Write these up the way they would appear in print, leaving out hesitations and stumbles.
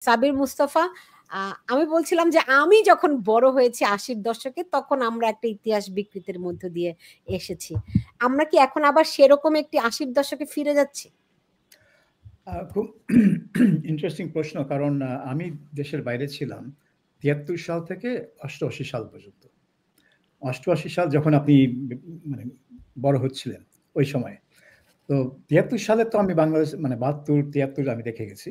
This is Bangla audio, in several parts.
সাবির মুস্তফা, আমি বলছিলাম যে আমি যখন বড় হয়েছি ৮০-র দশকে, তখন আমরা একটা ইতিহাস বিকৃতির মধ্য দিয়ে এসেছি। আমরা কি এখন আবার সেরকম একটি ৮০-র দশকে ফিরে যাচ্ছি? খুব ইন্টারেস্টিং প্রশ্ন, কারণ আমি দেশের বাইরে ছিলাম ৭৩ সাল থেকে ৮৮ সাল পর্যন্ত। ৮৮ সাল যখন আপনি মানে বড় হচ্ছিলেন ওই সময়ে। তো ৭৩ সালে তো আমি বাংলাদেশ মানে ৭২-৭৩ আমি দেখে গেছি।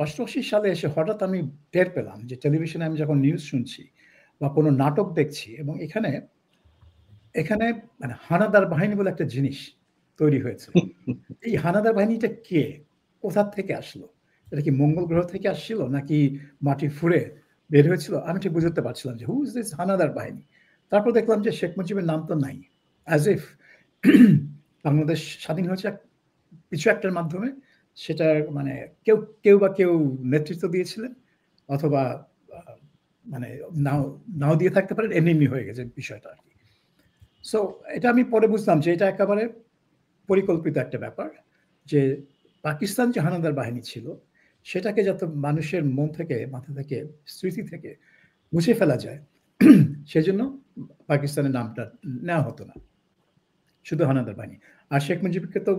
৮৮ সালে এসে হঠাৎ আমি টের পেলাম যে টেলিভিশনে আমি যখন নিউজ শুনছি বা কোনো নাটক দেখছি, এবং এখানে এখানে মানে হানাদার বাহিনী বলে একটা জিনিস তৈরি হয়েছে। এই হানাদার বাহিনীটা কে? কোথা থেকে আসলো? এটা কি মঙ্গল গ্রহ থেকে আসছিল নাকি মাটি ফুঁড়ে বের হয়েছিল? আমি ঠিক বুঝতে পারছিলাম যে হু ইজ দিস হানাদার বাহিনী? তারপর দেখলাম যে শেখ মুজিবের নাম তো নাই। অ্যাজ ইফ বাংলাদেশ স্বাধীন হয়েছে কিছু একটার মাধ্যমে, সেটার মানে কেউ নেতৃত্ব দিয়েছিলেন, অথবা মানে নাও দিয়ে থাকতে পারেন, এমনি হয়ে গেছে বিষয়টা আর কি। সো এটা আমি পরে বুঝলাম যে এটা একেবারে পরিকল্পিত একটা ব্যাপার, যে পাকিস্তান যে হানাদার বাহিনী ছিল সেটাকে যাতে মানুষের মন থেকে, মাথা থেকে, স্মৃতি থেকে মুছে ফেলা যায়, সেজন্য পাকিস্তানের নামটা নেওয়া হতো না, শুধু হানাদার বাহিনী। আর শেখ মুজিবকে তো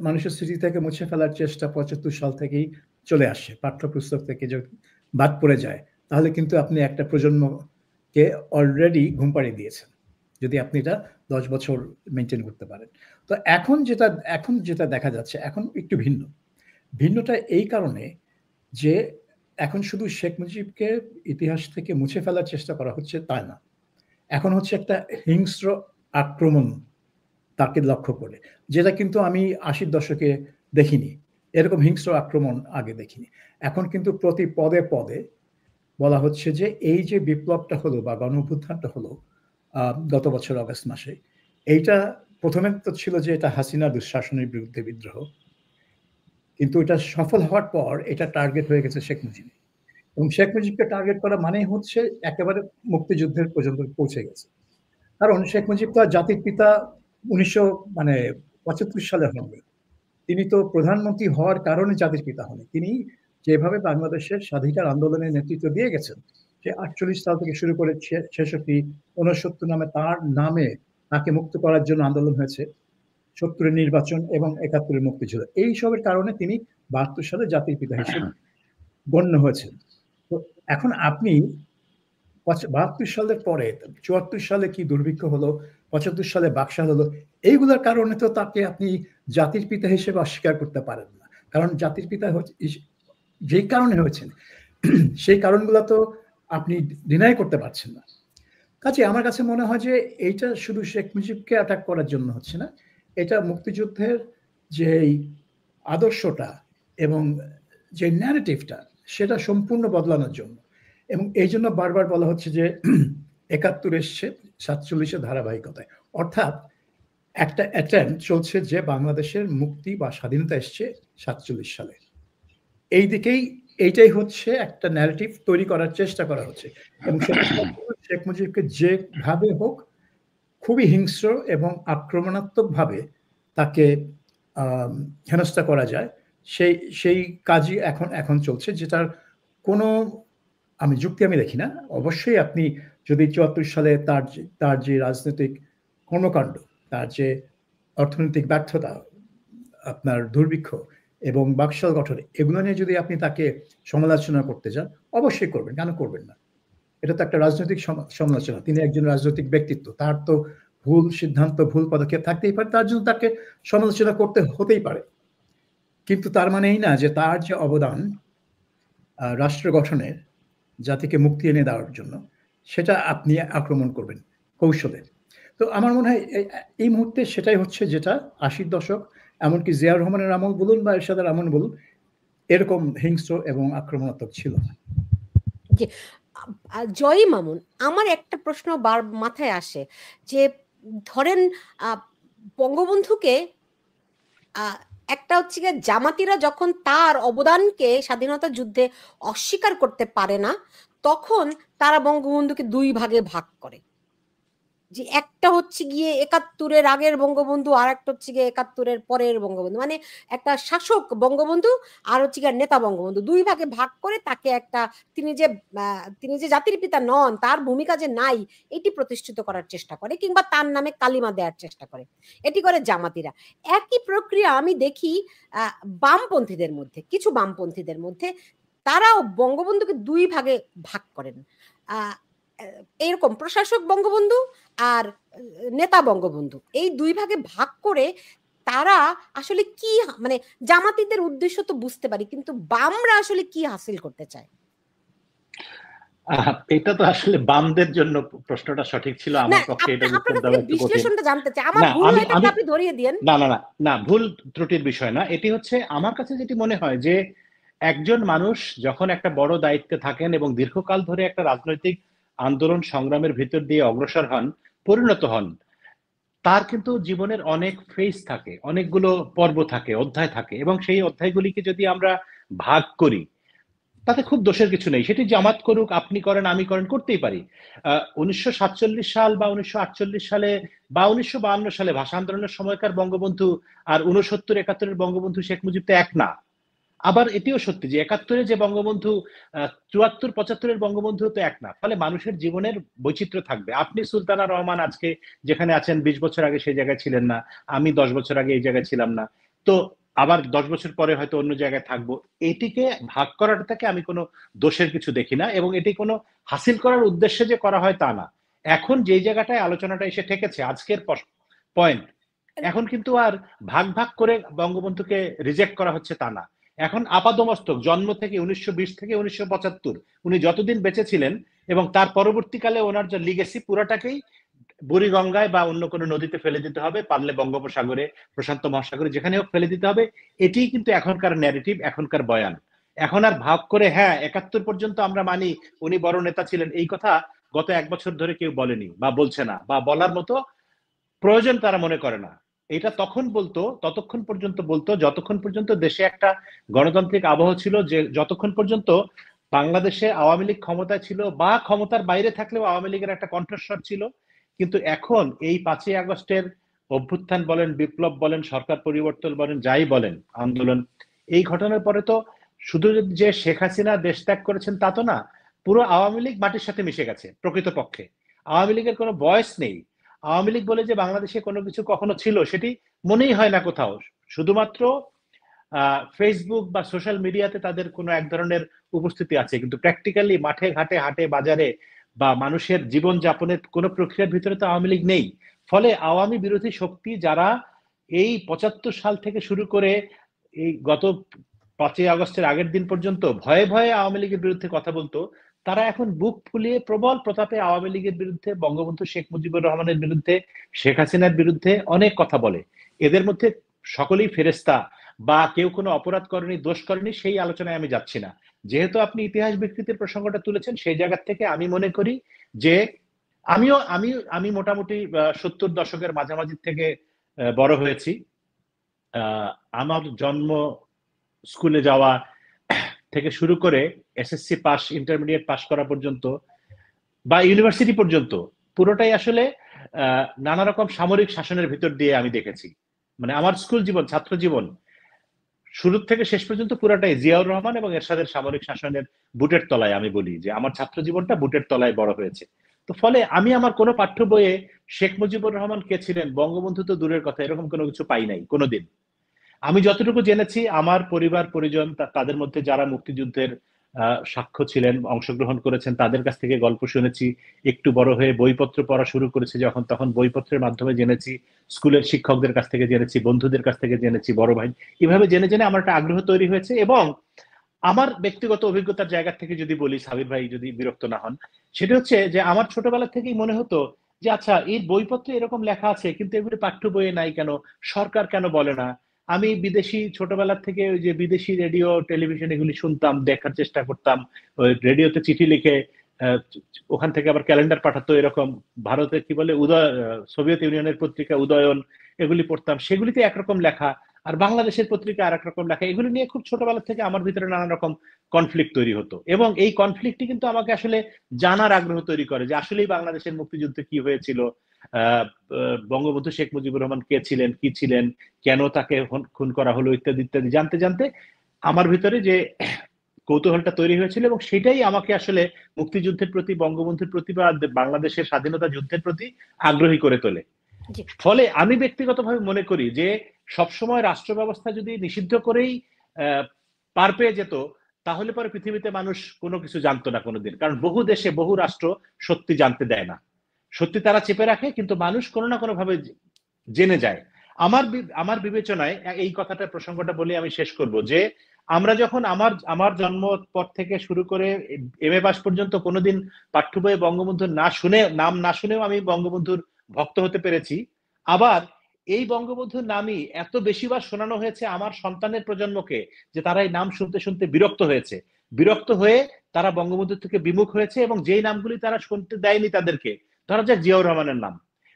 মানুষের স্মৃতি থেকে মুছে ফেলার চেষ্টা ৭৫ সাল থেকেই চলে আসছে। পাঠ্যপুস্তক থেকে যদি বাদ পড়ে যায়, তাহলে কিন্তু আপনি একটা প্রজন্মকে অলরেডি ঘুম পাড়িয়ে দিয়েছেন, যদি আপনি এটা ১০ বছর মেনটেন করতে পারেন। তো এখন যেটা দেখা যাচ্ছে, এখন একটু ভিন্ন। ভিন্নটা এই কারণে যে এখন শুধু শেখ মুজিবকে ইতিহাস থেকে মুছে ফেলার চেষ্টা করা হচ্ছে তা না। এখন হচ্ছে একটা হিংস্র আক্রমণ তাকে লক্ষ্য করে, যেটা কিন্তু আমি ৮০-র দশকে দেখিনি। এরকম হিংস্র আক্রমণ আগে দেখিনি। এখন কিন্তু প্রতি পদে পদে বলা হচ্ছে যে এই যে বিপ্লবটা হলো বা গণঅভ্যুত্থানটা হলো গত বছর অগাস্ট মাসে, এইটা প্রথমে তো ছিল যে এটা হাসিনা দুঃশাসনের বিরুদ্ধে বিদ্রোহ, কিন্তু এটা সফল হওয়ার পর এটা টার্গেট হয়ে গেছে শেখ মুজিব, এবং শেখ মুজিবকে টার্গেট করা মানে হচ্ছে একেবারে মুক্তিযুদ্ধের পর্যন্ত পৌঁছে গেছে। কারণ শেখ মুজিব তো জাতির পিতা ১৯৭৫ সালে হননি। তিনি তো প্রধানমন্ত্রী হওয়ার কারণে জাতির পিতা হন। তিনি যেভাবে বাংলাদেশের স্বাধিকার আন্দোলনের নেতৃত্ব দিয়ে গেছেন, সে ৪৮ সাল থেকে শুরু করে ৬৬, ৬৯ নামে তার নামে তাকে মুক্ত করার জন্য আন্দোলন হয়েছে, ৭০-এর নির্বাচন এবং ৭১-এর মুক্তিযুদ্ধ। এইসবের কারণে তিনি ৭২ সালে জাতির পিতা হিসেবে গণ্য হয়েছেন। তো এখন আপনি ৭২ সালের পরে ৭৪ সালে কি দুর্ভিক্ষ হলো, ৭৫ সালে বাকশাল হলো, এইগুলোর কারণে তো তাকে আপনি জাতির পিতা হিসেবে অস্বীকার করতে পারেন না। কারণ জাতির পিতা যেই কারণে হয়েছেন সেই কারণগুলো তো আপনি ডিনাই করতে পারছেন না। কাজে আমার কাছে মনে হয় যে এইটা শুধু শেখ মুজিবকে অ্যাটাক করার জন্য হচ্ছে না, এটা মুক্তিযুদ্ধের যে আদর্শটা এবং যে ন্যারেটিভটা, সেটা সম্পূর্ণ বদলানোর জন্য। এবং এই জন্য বারবার বলা হচ্ছে যে ৭১ এসছে ৪৭-এর ধারাবাহিকতায়, অর্থাৎ একটা অ্যাটেম্প চলছে যে বাংলাদেশের মুক্তি বা স্বাধীনতা এসছে ৪৭ সালে। এই দিকেই এইটাই হচ্ছে একটা ন্যারেটিভ তৈরি করার চেষ্টা করা হচ্ছে, এবং শেখ মুজিবকে যেভাবে হোক খুবই হিংস্র এবং আক্রমণাত্মকভাবে তাকে হেনস্থা করা যায়, সেই কাজই এখন চলছে, যেটার কোনো যুক্তি আমি দেখি না। অবশ্যই আপনি যদি ৭৪ সালে তার যে রাজনৈতিক কর্মকাণ্ড, তার যে অর্থনৈতিক ব্যর্থতা, আপনার দুর্ভিক্ষ এবং বাকশাল গঠন, এগুলো নিয়ে যদি আপনি তাকে সমালোচনা করতে যান, অবশ্যই করবেন, কেন করবেন না? এটা তো একটা রাজনৈতিক সমালোচনা। তিনি একজন রাজনৈতিক ব্যক্তিত্ব, তার তো ভুল সিদ্ধান্ত, ভুল পদক্ষেপ থাকতেই পারে, তার জন্য তাকে সমালোচনা করতে হতেই পারে। কিন্তু তার মানে এই না যে তার যে অবদান রাষ্ট্র গঠনের, জাতিকে মুক্তি এনে দেওয়ার জন্য, সেটা আপনি আক্রমণ করবেন কৌশলে। তো আমার মনে হয় এই মুহূর্তে সেটাই হচ্ছে, যেটা ৮০-র দশক, এমনকি জিয়াউর রহমানের আমল বলুন বা এরশাদের আমল বলুন, এরকম হিংস্র এবং আক্রমণাত্মক ছিল না। জি, জয়ী মামুন, আমার একটা প্রশ্ন মাথায় আসে যে ধরেন বঙ্গবন্ধুকে একটা হচ্ছে গিয়ে জামাতিরা যখন তার অবদানকে স্বাধীনতা যুদ্ধে অস্বীকার করতে পারে না, তখন তারা বঙ্গবন্ধুকে দুই ভাগে ভাগ করে। যে একটা হচ্ছে গিয়ে ৭১-এর আগের বঙ্গবন্ধু, আর একটা হচ্ছে গিয়ে ৭১-এর পরের বঙ্গবন্ধু, মানে একটা শাসক বঙ্গবন্ধু আর হচ্ছে গিয়ে নেতা বঙ্গবন্ধু, দুই ভাগে ভাগ করে তাকে একটা, তিনি যে জাতির পিতা নন, তার ভূমিকা যে নাই, এটি প্রতিষ্ঠিত করার চেষ্টা করে, কিংবা তার নামে কালিমা দেওয়ার চেষ্টা করে, এটি করে জামাতিরা। একই প্রক্রিয়া আমি দেখি বামপন্থীদের মধ্যে, কিছু বামপন্থীদের মধ্যে, তারাও বঙ্গবন্ধুকে দুই ভাগে ভাগ করেন। এরকম প্রশাসক বঙ্গবন্ধু আর নেতা বঙ্গবন্ধু, এই দুই ভাগে ভাগ করে তারা আসলে কি, মানে জামাতিদের উদ্দেশ্য তো বুঝতে পারি, কিন্তু বামরা আসলে কি হাসিল করতে চায়? এটা তো আসলে বামদের জন্য প্রশ্নটা সঠিক ছিল, আমার পক্ষে এটা উত্তর দেওয়া একটু কঠিন। বিশ্লেষণটা জানতে চাই, আমার ভুল হয়ে থাকলে আপনি ধরিয়ে দিয়েন। না না না না, ভুল ত্রুটির বিষয় না, এটি হচ্ছে আমার কাছে যেটি মনে হয় যে একজন মানুষ যখন একটা বড় দায়িত্বে থাকেন এবং দীর্ঘকাল ধরে একটা রাজনৈতিক আন্দোলন সংগ্রামের ভিতর দিয়ে অগ্রসর হন, পরিণত হন, তার কিন্তু জীবনের অনেক ফেজ থাকে, অনেকগুলো পর্ব থাকে, অধ্যায় থাকে, এবং সেই অধ্যায়গুলিকে যদি আমরা ভাগ করি তাতে খুব দোষের কিছু নেই। সেটি জামাত করুক, আপনি করেন, আমি করেন, করতেই পারি। 1947 সাল বা 1948 সালে বা 1952 সালে ভাষা আন্দোলনের সময়কার বঙ্গবন্ধু আর 69-71-এর বঙ্গবন্ধু শেখ মুজিব তো এক না। আবার এটিও সত্যি যে 71-এ যে বঙ্গবন্ধু, 74-75-এর বঙ্গবন্ধু তো এক না। ফলে মানুষের জীবনের বৈচিত্র্য থাকবে। আপনি সুলতানা রহমান আজকে যেখানে আছেন 20 বছর আগে সেই জায়গায় ছিলেন না, আমি 10 বছর আগে এই জায়গায় ছিলাম না, তো আবার 10 বছর পরে হয়তো অন্য জায়গায় থাকবো। এটিকে ভাগ করাটাকে আমি কোনো দোষের কিছু দেখি না, এবং এটি কোনো হাসিল করার উদ্দেশ্যে যে করা হয় তা না। এখন যেই জায়গাটায় আলোচনাটা এসে ঠেকেছে, আজকের পয়েন্ট, এখন কিন্তু আর ভাগ ভাগ করে বঙ্গবন্ধুকে রিজেক্ট করা হচ্ছে তা না। এখন আপাদমস্তক জন্ম থেকে 1920 থেকে 1975 উনি যতদিন বেঁচে ছিলেন এবং তার পরবর্তীকালে ওনার যে লিগেসি, পুরোটাকেই বুড়িগঙ্গায় বা অন্য কোনো নদীতে ফেলে দিতে হবে, পারলে বঙ্গোপসাগরে, প্রশান্ত মহাসাগরে, যেখানে হোক ফেলে দিতে হবে। এটিই কিন্তু এখনকার ন্যারেটিভ, এখনকার বয়ান। এখন আর ভাগ করে হ্যাঁ 71 পর্যন্ত আমরা মানি উনি বড় নেতা ছিলেন, এই কথা গত 1 বছর ধরে কেউ বলেনি বা বলছে না, বা বলার মতো প্রয়োজন তারা মনে করে না। এটা তখন বলতো, ততক্ষণ পর্যন্ত বলতো যতক্ষণ পর্যন্ত দেশে একটা গণতান্ত্রিক আবহ ছিল, যে যতক্ষণ পর্যন্ত বাংলাদেশে আওয়ামী লীগ ক্ষমতায় ছিল বা ক্ষমতার বাইরে থাকলেও আওয়ামী লীগের একটা কণ্ঠস্বর ছিল। কিন্তু এখন এই 5ই আগস্টের অভ্যুত্থান বলেন, বিপ্লব বলেন, সরকার পরিবর্তন বলেন, যাই বলেন, আন্দোলন, এই ঘটনার পরে তো শুধু যে শেখ হাসিনা দেশ ত্যাগ করেছেন তা তো না, পুরো আওয়ামী লীগ মাটির সাথে মিশে গেছে। প্রকৃতপক্ষে আওয়ামী লীগের কোনো ভয়েস নেই। আওয়ামী লীগ বলে যে বাংলাদেশে কোনো কিছু কখনো ছিল সেটি মনেই হয় না কোথাও। শুধুমাত্র ফেসবুক বা সোশ্যাল মিডিয়াতে তাদের কোনো এক ধরনের উপস্থিতি আছে, কিন্তু প্র্যাকটিক্যালি মাঠে ঘাটে, হাটে বাজারে বা মানুষের জীবন যাপনের কোনো প্রক্রিয়ার ভিতরে তো আওয়ামী লীগ নেই। ফলে আওয়ামী বিরোধী শক্তি যারা এই 75 সাল থেকে শুরু করে এই গত 5ই আগস্টের আগের দিন পর্যন্ত ভয়ে ভয়ে আওয়ামী লীগের বিরুদ্ধে কথা বলতো, তারা এখন বুক ফুলিয়ে প্রবল প্রতাপে আওয়ামী লীগের বিরুদ্ধে, বঙ্গবন্ধু শেখ মুজিবুর রহমানের বিরুদ্ধে, শেখ হাসিনার বিরুদ্ধে অনেক কথা বলে। এদের মধ্যে সকলেই ফেরেস্তা বা কেউ কোনো অপরাধ করেনি, দোষ করেনি, সেই আলোচনায় আমি যাচ্ছি না। যেহেতু আপনি ইতিহাস বিকৃতির প্রসঙ্গটা তুলেছেন, সেই জায়গা থেকে আমি মনে করি যে আমি মোটামুটি 70 দশকের মাঝামাঝি থেকে বড় হয়েছি। আমার জন্ম, স্কুলে যাওয়া থেকে শুরু করে এসএসসি পাস, ইন্টারমিডিয়েট পাস করা পর্যন্ত বা ইউনিভার্সিটি পর্যন্ত পুরোটাই আসলে নানা রকম সামরিক শাসনের ভিতর দিয়ে আমি দেখেছি। মানে আমার স্কুল জীবন, ছাত্র জীবন শুরু থেকে শেষ পর্যন্ত পুরাটাই জিয়াউর রহমান এবং এরশাদের সামরিক শাসনের বুটের তলায়। আমি বলি যে আমার ছাত্র জীবনটা বুটের তলায় বড় হয়েছে। তো ফলে আমি আমার কোনো পাঠ্য বইয়ে শেখ মুজিবুর রহমান কে ছিলেন, বঙ্গবন্ধু তো দূরের কথা, এরকম কোনো কিছু পাই নাই কোনোদিন। আমি যতটুকু জেনেছি আমার পরিবার পরিজন, তাদের মধ্যে যারা মুক্তিযুদ্ধের সাক্ষ্য ছিলেন, অংশগ্রহণ করেছেন, তাদের কাছ থেকে গল্প শুনেছি। একটু বড় হয়ে বইপত্র পড়া শুরু করেছি যখন, তখন বইপত্রের মাধ্যমে জেনেছি, স্কুলের শিক্ষকদের কাছ থেকে জেনেছি, বন্ধুদের কাছ থেকে জেনেছি, বড় ভাই, এভাবে জেনে জেনে আমার একটা আগ্রহ তৈরি হয়েছে। এবং আমার ব্যক্তিগত অভিজ্ঞতার জায়গা থেকে যদি বলি, সাবির ভাই যদি বিরক্ত না হন, সেটা হচ্ছে যে আমার ছোটবেলা থেকেই মনে হতো যে আচ্ছা এই বইপত্রে এরকম লেখা আছে কিন্তু এগুলি পাঠ্য বইয়ে নাই কেন, সরকার কেন বলে না। আমি বিদেশি ছোটবেলা থেকে ওই যে বিদেশি রেডিও টেলিভিশন এগুলি শুনতাম, দেখার চেষ্টা করতাম, ওই রেডিওতে চিঠি লিখে ওখান থেকে আবার ক্যালেন্ডার পাঠাতো, এরকম ভারতে কি বলে উদয়, সোভিয়েত ইউনিয়নের পত্রিকা উদয়ন, এগুলি পড়তাম, সেগুলিতে একরকম লেখা, আর বাংলাদেশের পত্রিকা আর এক রকম লেখা। এগুলি নিয়ে খুব ছোটবেলা থেকে আমার ভিতরে নানা রকম কনফ্লিক্ট তৈরি হতো, এবং এই কনফ্লিক্টই কিন্তু আমাকে আসলে জানার আগ্রহ তৈরি করে যে আসলেই বাংলাদেশের মুক্তিযুদ্ধে কি হয়েছিল, বঙ্গবন্ধু শেখ মুজিবুর রহমান কে ছিলেন, কি ছিলেন, কেন তাকে খুন করা হলো ইত্যাদি ইত্যাদি জানতে জানতে আমার ভিতরে যে কৌতূহলটা তৈরি হয়েছিল, এবং সেটাই আমাকে আসলে মুক্তিযুদ্ধের প্রতি, বঙ্গবন্ধুর প্রতি বা বাংলাদেশের স্বাধীনতা যুদ্ধের প্রতি আগ্রহী করে তোলে। ফলে আমি ব্যক্তিগতভাবে মনে করি যে সবসময় রাষ্ট্র ব্যবস্থা যদি নিষিদ্ধ করেই পার পেয়ে যেত, তাহলে পরে পৃথিবীতে মানুষ কোনো কিছু জানতো না কোনোদিন। কারণ বহু দেশে বহু রাষ্ট্র সত্যি জানতে দেয় না, সত্যি তারা চেপে রাখে, কিন্তু মানুষ কোনো না কোনো ভাবে জেনে যায়। আমার বিবেচনায় এই কথাটা, প্রসঙ্গটা বলে আমি শেষ করব, যে আমরা যখন আমার জন্ম পর থেকে শুরু করে MA পাস পর্যন্ত কোনোদিন পাঠ্য বইয়ে বঙ্গবন্ধুর নাম না শুনেও আমি বঙ্গবন্ধুর ভক্ত হতে পেরেছি। আবার এই বঙ্গবন্ধুর নামই এত বেশিবার শোনানো হয়েছে আমার সন্তানের প্রজন্মকে যে তারা এই নাম শুনতে শুনতে বিরক্ত হয়ে তারা বঙ্গবন্ধুর থেকে বিমুখ হয়েছে, এবং যেই নামগুলি তারা শুনতে দেয়নি তাদেরকে, ধরা যাক জিয়াউর রহমানের নাম,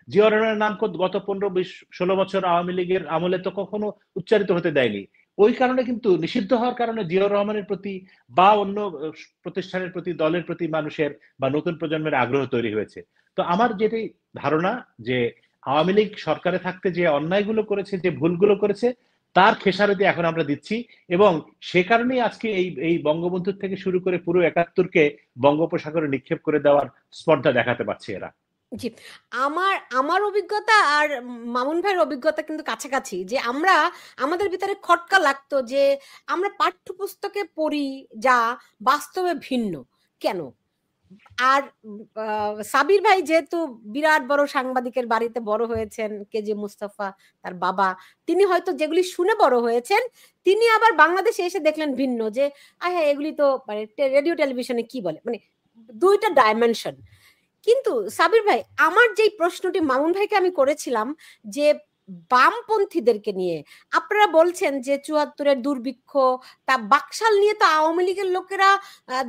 জিয়াউর রহমানের নাম গত 15-20-16 বছর আওয়ামী লীগের আমলে তো কখনো উচ্চারিত হতে দেয়নি। ওই কারণে কিন্তু নিষিদ্ধ হওয়ার কারণে জিয়াউর রহমানের প্রতি বা অন্য প্রতিষ্ঠানের প্রতি, দলের প্রতি মানুষের বা নতুন প্রজন্মের আগ্রহ তৈরি হয়েছে। তো আমার যেটি ধারণা যে আওয়ামী লীগ সরকারে থাকতে যে অন্যায়গুলো করেছে, যে ভুলগুলো করেছে, তার খেসারতি এখন আমরা দিচ্ছি, এবং সে কারণেই আজকে এই বঙ্গবন্ধুর থেকে শুরু করে পুরো ৭১কে বঙ্গোপসাগরে নিক্ষেপ করে দেওয়ার স্পর্ধা দেখাতে পারছে এরা। জি, আমার অভিজ্ঞতা আর মামুন ভাইয়ের অভিজ্ঞতা কিন্তু কাছাকাছি, যে আমাদের ভিতরে খটকা লাগতো যে আমরা পাঠ্যপুস্তকে পড়ি যা বাস্তবে ভিন্ন কেন। আর সাবির ভাই যেহেতু বিরাট বড় সাংবাদিকের বাড়িতে বড় হয়েছেন, কেজি মুস্তাফা তার বাবা, তিনি হয়তো যেগুলি শুনে বড় হয়েছেন, তিনি আবার বাংলাদেশে এসে দেখলেন ভিন্ন, যে হ্যাঁ এগুলি তো মানে রেডিও টেলিভিশনে কি বলে, মানে দুইটা ডাইমেনশন। কিন্তু সাবির ভাই, আমার যেই প্রশ্নটি মামুন ভাইকে আমি করেছিলাম, যে বামপন্থীদেরকে নিয়ে আপনারা বলছেন যে ৭৪-এর দুর্ভিক্ষ, তা বাকশাল নিয়ে তো আওয়ামী লীগের লোকেরা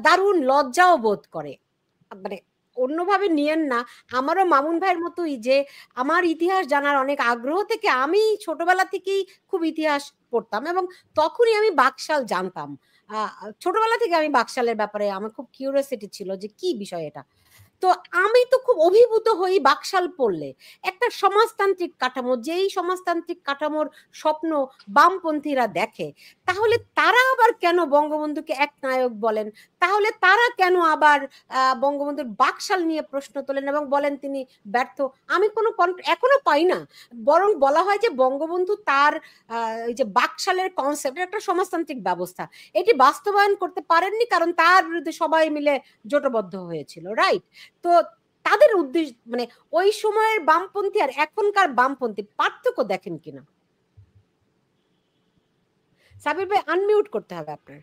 দারুণ লজ্জাও বোধ করে, মানে অন্যভাবে নিয়েন না। আমারও মামুন ভাইয়ের মতোই যে আমার ইতিহাস জানার অনেক আগ্রহ থেকে আমি ছোটবেলা থেকেই খুব ইতিহাস পড়তাম, এবং তখনই আমি বাকশাল জানতাম। ছোটবেলা থেকে আমি বাকশালের ব্যাপারে আমার খুব কিউরিওসিটি ছিল যে কি বিষয় এটা। তো আমি তো খুব অভিভূত হই বাকশাল পড়লে। একটা সমাজতান্ত্রিক কাঠামো, যেই সমাজতান্ত্রিক কাঠামোর স্বপ্ন বামপন্থীরা দেখে, তাহলে তারা আবার কেন বঙ্গবন্ধুকে এক নায়ক বলেন? তাহলে তারা কেন আবার বঙ্গবন্ধুর বাকশাল নিয়ে প্রশ্ন তোলেন এবং বলেন তিনি ব্যর্থ? আমি কোনো এখনো পাই না। বরং বলা হয় যে বঙ্গবন্ধু তার এই যে বাকশালের কনসেপ্ট, একটা সমাজতান্ত্রিক ব্যবস্থা, এটি বাস্তবায়ন করতে পারেননি, কারণ তার বিরুদ্ধে সবাই মিলে জোটবদ্ধ হয়েছিল, রাইট? তো তাদের উদ্দেশ্য, মানে ওই সময়ের বামপন্থী আর এখনকার বামপন্থী পার্থক্য দেখেন কিনা? সাবির ভাই, আনমিউট করতে হবে আপনার।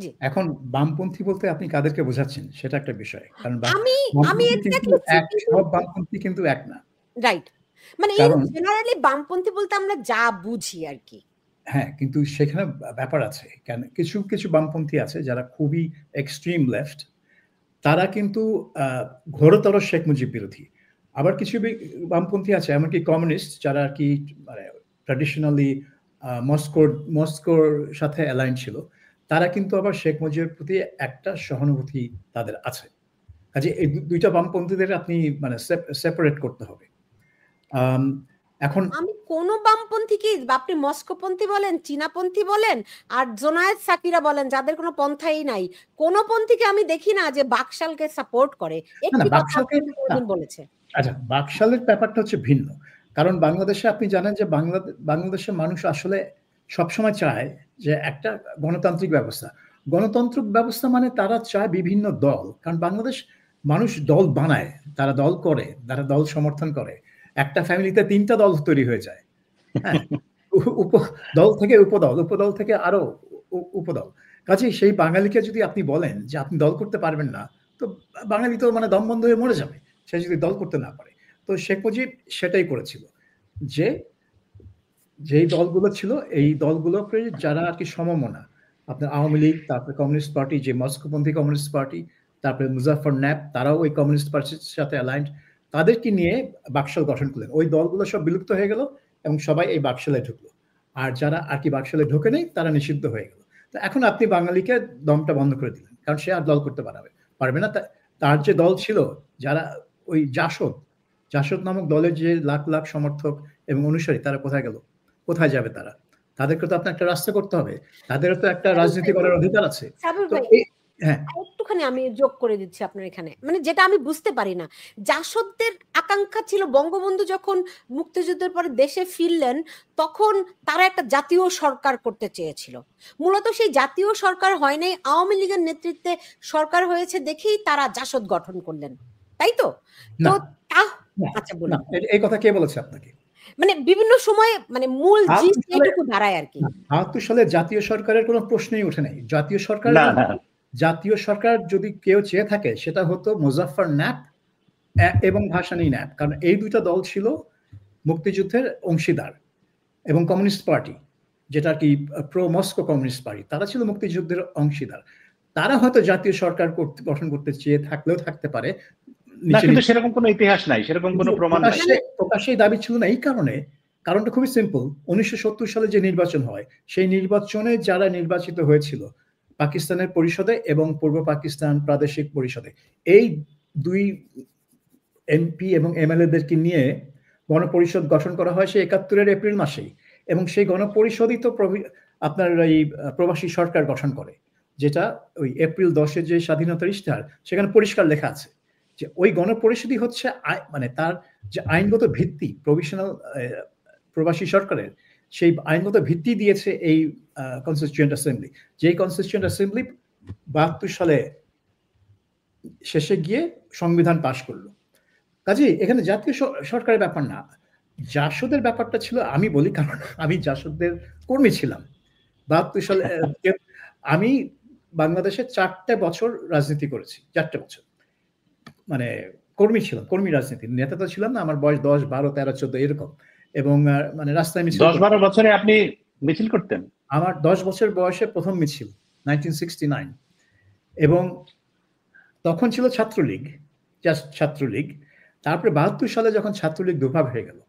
জি, এখন বামপন্থী বলতে আপনি কাদেরকে বোঝাচ্ছেন সেটা একটা বিষয়, কারণ আমি সব বামপন্থী কিন্তু এক না, রাইট? মানে জেনারেলি বামপন্থী বলতে আমরা যা বুঝি আর কি। হ্যাঁ, কিন্তু সেখানে ব্যাপার আছে, কেন কিছু কিছু বামপন্থী আছে যারা খুবই এক্সট্রিম লেফট, তারা কিন্তু ঘোরতর শেখ মুজিব বিরোধী। আবার কিছু বামপন্থী আছে এমনকি কমিউনিস্ট, যারা আর কি মানে ট্র্যাডিশনালি মস্কোর সাথে অ্যালাইন ছিল, তারা কিন্তু আবার শেখ মুজিবের প্রতি একটা সহানুভূতি তাদের আছে। কাজে এই দুইটা বামপন্থীদের আপনি মানে সেপারেট করতে হবে। এখন আমি কোন বামপন্থীকে, আপনি মস্কোপন্থী বলেন, চীনাপন্থী বলেন, আর জোনায়েদ সাকিরা বলেন, যাদের কোনো পন্থাই নাই, কোন পন্থীকে আমি দেখি না যে বাকশালকে সাপোর্ট করে। বলেছে আচ্ছা, বাকশালের ব্যাপারটা হচ্ছে ভিন্ন, কারণ বাংলাদেশে আপনি জানেন যে বাংলাদেশের মানুষ আসলে সবসময় চায় যে একটা গণতান্ত্রিক ব্যবস্থা। গণতান্ত্রিক ব্যবস্থা মানে তারা চায় বিভিন্ন দল, কারণ বাংলাদেশ মানুষ দল বানায়, তারা দল করে, তারা দল সমর্থন করে। একটা ফ্যামিলিতে 3টা দল তৈরি হয়ে যায়, হ্যাঁ, দল থেকে উপদল, উপদল থেকে আরো উপদল। কাজেই সেই বাঙালিকে যদি আপনি বলেন যে আপনি দল করতে পারবেন না, তো বাঙালি তো মানে দম বন্ধ হয়ে মরে যাবে, সে যদি দল করতে না পারে। তো শেখ মুজিব সেটাই করেছিল, যে যেই দলগুলো ছিল এই দলগুলোকে যারা আর কি সমমনা, আপনার আওয়ামী লীগ, তারপরে কমিউনিস্ট পার্টি, যে মস্কোপন্থী কমিউনিস্ট পার্টি, তারপরে মুজাফর ন্যাপ, তারাও ওই কমিউনিস্ট পার্টির সাথে অ্যালাইন্ড, তাদেরকে নিয়ে বাকশাল গঠন করলেন। ওই দলগুলো সব বিলুপ্ত হয়ে গেল এবং সবাই এই বাকশালে ঢুকলো, আর যারা আর কি বাকশালে ঢোকে নেই তারা নিষিদ্ধ হয়ে গেল। তো এখন আপনি বাঙালিকে দমটা বন্ধ করে দিলেন, কারণ সে আর দল করতে পারবে না। তার যে দল ছিল, যারা ওই জাসদ নামক দলের যে লাখ লাখ সমর্থক এবং অনুসারী তারা কোথায় গেল? কোথায় যাবে তারা? তাদেরকে তো আপনার একটা রাস্তা করতে হবে, তাদেরও তো একটা রাজনীতি করার অধিকার আছে। তো হ্যাঁ, একটুখানি আমি যোগ করে দিচ্ছি আপনার এখানে, মানে যেটা আমি বুঝতে পারি না, জাসদের আকাঙ্ক্ষা ছিল বঙ্গবন্ধু যখন মুক্তিযুদ্ধের পরে দেশে ফিরলেন তখন তারা একটা জাতীয় সরকার করতে চেয়েছিল। মূলত সেই জাতীয় সরকার হয় নাই, আওয়ামী লীগের নেতৃত্বে সরকার হয়েছে দেখেই তারা জাসদ গঠন করলেন, তাই তো? তো আচ্ছা বলুন, এই কথা কে বলেছে আপনাকে? মানে বিভিন্ন সময়ে মানে মূল জিনিস এইটুকু দাঁড়ায় আর কি। ৭২ সালে জাতীয় সরকারের কোনো প্রশ্নই ওঠে নাই। জাতীয় সরকার যদি কেউ চেয়ে থাকে সেটা হতো মুজাফফর ন্যাপ এবং ভাসানী ন্যাপ, কারণ এই দুইটা দল ছিল মুক্তিযুদ্ধের অংশীদার, এবং কমিউনিস্ট পার্টি যেটা আর কি প্রো মস্কো কমিউনিস্ট পার্টি, তারা ছিল মুক্তিযুদ্ধের অংশীদার। তারা হয়তো জাতীয় সরকার গঠন করতে চেয়ে থাকলেও থাকতে পারে, কিন্তু সেরকম কোনো ইতিহাস নাই, সেরকম কোনো প্রমাণ নাই। প্রকাশ্যে দাবি ছিল না। এই কারণটা খুবই সিম্পল। 1970 সালে যে নির্বাচন হয় সেই নির্বাচনে যারা নির্বাচিত হয়েছিল পাকিস্তানের পরিষদে এবং পূর্ব পাকিস্তান প্রাদেশিক পরিষদে, এই দুই এমপি এবং এমএলএদেরকে নিয়ে গণপরিষদ গঠন করা হয় সেই 71-এর এপ্রিল মাসেই, এবং সেই গণপরিষদই তো আপনার এই প্রবাসী সরকার গঠন করে, যেটা ওই এপ্রিল 10-এর যে স্বাধীনতার ইশতেহার সেখানে পরিষ্কার লেখা আছে যে ওই গণপরিষদই হচ্ছে মানে তার যে আইনগত ভিত্তি প্রভিশনাল প্রবাসী সরকারের, সেই আইনগত ভিত্তি দিয়েছে এই কনস্টিটিউয়েন্ট অ্যাসেম্বলি, যেই কনস্টিটিউয়েন্ট অ্যাসেম্বলি 72 সালে শেষে গিয়ে সংবিধান পাশ করলো। কাজেই এখানে জাতীয় সরকারের ব্যাপার না, জাসদের ব্যাপারটা ছিল। আমি বলি কারণ আমি জাসদের কর্মী ছিলাম 72 সালে। আমি বাংলাদেশে 4টে বছর রাজনীতি করেছি, 4টে বছর মানে কর্মী ছিলাম, কর্মী রাজনীতি, নেতা তো ছিলাম না। আমার বয়স 10, 12, 13, 14 এরকম, এবং মানে রাস্তায় মিছিল। 10-12 বছরে আপনি মিছিল করতেন? আমার 10 বছর বয়সে প্রথম মিছিল 1969, এবং তখন ছিল ছাত্রলীগ, জাস্ট ছাত্রলীগ। তারপরে 72 সালে যখন ছাত্রলীগ দুভাগ হয়ে গেল,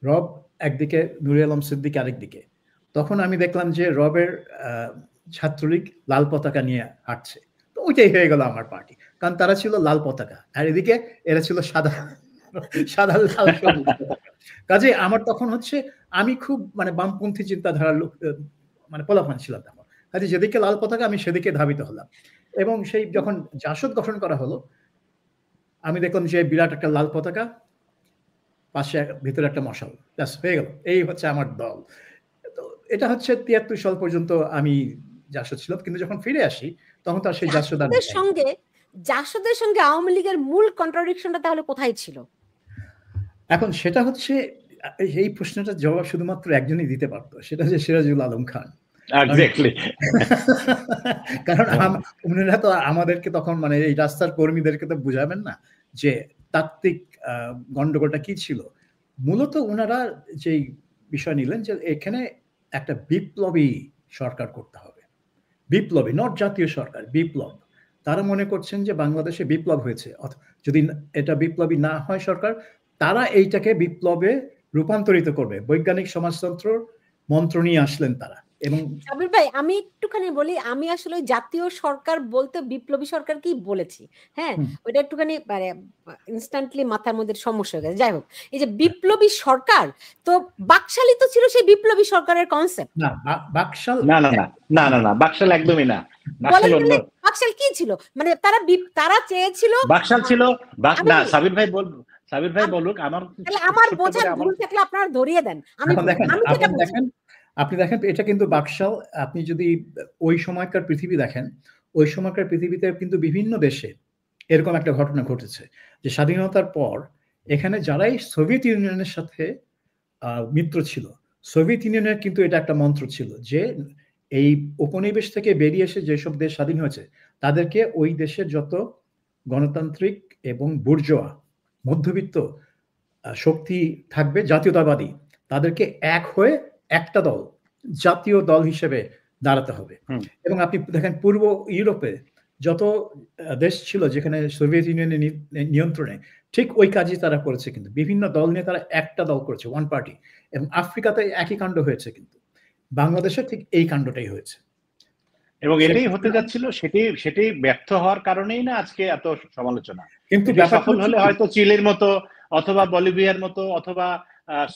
রব একদিকে, নুরে আলম সিদ্দিক আরেকদিকে, তখন আমি দেখলাম যে রবের ছাত্রলীগ লাল পতাকা নিয়ে হাঁটছে, তো ওইটাই হয়ে গেল আমার পার্টি, কারণ তারা ছিল লাল পতাকা আর এদিকে এরা ছিল সাদা লাল সবুজ। কাজে আমার তখন হচ্ছে আমি খুব মানে বামপন্থী চিন্তাধারার লোক, মানে পোলাপান ছিলাম তখন। কাজে যেদিকে লাল পতাকা আমি সেদিকে ধাবিত হলাম, এবং সেই যখন জাসদ গঠন করা হলো আমি দেখলাম যে বিরাট একটা লাল পতাকা, পাশে ভিতরে একটা মশাল, ব্যাস হয়ে গেল, এই হচ্ছে আমার দল। তো এটা হচ্ছে 73 সাল পর্যন্ত আমি জাসদ ছিলাম, কিন্তু যখন ফিরে আসি তখন তার সেই জাসদের সঙ্গে আওয়ামী লীগের মূল কন্ট্রাডিকশনটা তাহলে কোথায় ছিল? এখন সেটা হচ্ছে, এই প্রশ্নটার জবাব শুধুমাত্র একজনই দিতে পারতো, সেটা হচ্ছে সিরাজুল আলম খান। কারণ উনারা তো আমাদেরকে তখন মানে এই রাস্তার কর্মীদেরকে তো বুঝাবেন না যে তাত্ত্বিক গন্ডগোলটা কি ছিল। মূলত ওনারা যেই বিষয় নিলেন যে এখানে একটা বিপ্লবী সরকার করতে হবে, বিপ্লবী, নট জাতীয় সরকার, বিপ্লব। তারা মনে করছেন যে বাংলাদেশে বিপ্লব হয়েছে, যদি এটা বিপ্লবী না হয় সরকার, তারা এইটাকে বিপ্লবে রূপান্তরিত করবে। বৈজ্ঞানিক সমাজতন্ত্র মন্ত্র নিয়ে আসলেন তারা। এবং সাবির ভাই আমি একটুখানি বলি, আমি আসলে জাতীয় সরকার বলতে বিপ্লবী সরকার কি বলেছি, হ্যাঁ ওইটা একটুখানি মানে ইনস্ট্যান্টলি মাথার মধ্যে সমস্যা হয়ে গেছে। যাই হোক, এই যে বিপ্লবী সরকার, তো বাকশালী তো ছিল সেই বিপ্লবী সরকারের কনসেপ্ট। না বাকশাল, না বাকশাল একদমই না। বাকশাল কি ছিল? মানে তারা চেয়েছিল, বাকশাল ছিল না। সাবির ভাই বলুক, আমার বোঝার ভুল থাকলে আপনারা ধরিয়ে দেন। আপনি দেখেন এটা কিন্তু বাকশাল, আপনি যদি ওই সময়কার পৃথিবী দেখেন, ওই সময়কার পৃথিবীতে কিন্তু বিভিন্ন দেশে এরকম একটা ঘটনা ঘটেছে যে স্বাধীনতার পর এখানে যারাই সোভিয়েত ইউনিয়নের সাথে মিত্র ছিল, সোভিয়েত ইউনিয়নের কিন্তু এটা একটা মন্ত্র ছিল যে এই উপনিবেশ থেকে বেরিয়ে এসে যেসব দেশ স্বাধীন হয়েছে তাদেরকে ওই দেশের যত গণতান্ত্রিক এবং বুর্জোয়া মধ্যবিত্ত শক্তি থাকবে জাতীয়তাবাদী, তাদেরকে এক হয়ে একটা দল, জাতীয় দল হিসেবে দাঁড়াতে হবে। এবং আপনি দেখেন পূর্ব ইউরোপে যত দেশ ছিল যেখানে সোভিয়েত ইউনিয়নের নিয়ন্ত্রণে, ঠিক ওই কাজই তারা করেছে, কিন্তু বিভিন্ন দল নিয়ে তারা একটা দল করেছে, ওয়ান পার্টি। এবং আফ্রিকাতে একই কাণ্ড হয়েছে, কিন্তু বাংলাদেশে ঠিক এই কাণ্ডটাই হয়েছে। এবং এটাই হতে যাচ্ছিল, সেটি ব্যর্থ হওয়ার কারণেই না আজকে এত সমালোচনা। কিন্তু এটা সফল হলে হয়তো চিলির মতো অথবা বলিভিয়ার মতো অথবা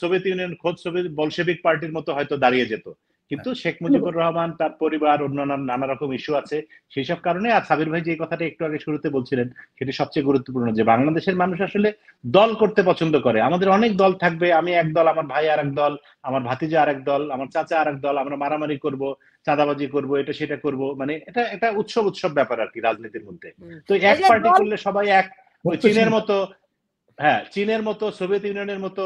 সোভিয়েত ইউনিয়ন খোদ সোভিয়েত বলশেভিক পার্টির মতো হয়তো দাঁড়িয়ে যেত। কিন্তু শেখ মুজিবুর রহমান, তার পরিবার, অন্যান্য নানা রকম ইস্যু আছে, সেই সব কারণে। আর সাবির ভাই যে কথাটা একটু আগে শুরুতে বলছিলেন, সেটি সবচেয়ে গুরুত্বপূর্ণ, যে বাংলাদেশের মানুষ আসলে দল করতে পছন্দ করে। আমাদের অনেক দল থাকবে, আমি এক দল, আমার ভাই আর এক দল, আমার ভাতিজা আর এক দল, আমার চাচা আর এক দল, আমরা মারামারি করব, চাঁদাবাজি করব, এটা সেটা করব, মানে এটা একটা উৎসব ব্যাপার আর কি রাজনীতির মধ্যে। তো এক পার্টি করলে সবাই এক, চীনের মতো, হ্যাঁ চীনের মতো, সোভিয়েত ইউনিয়নের মতো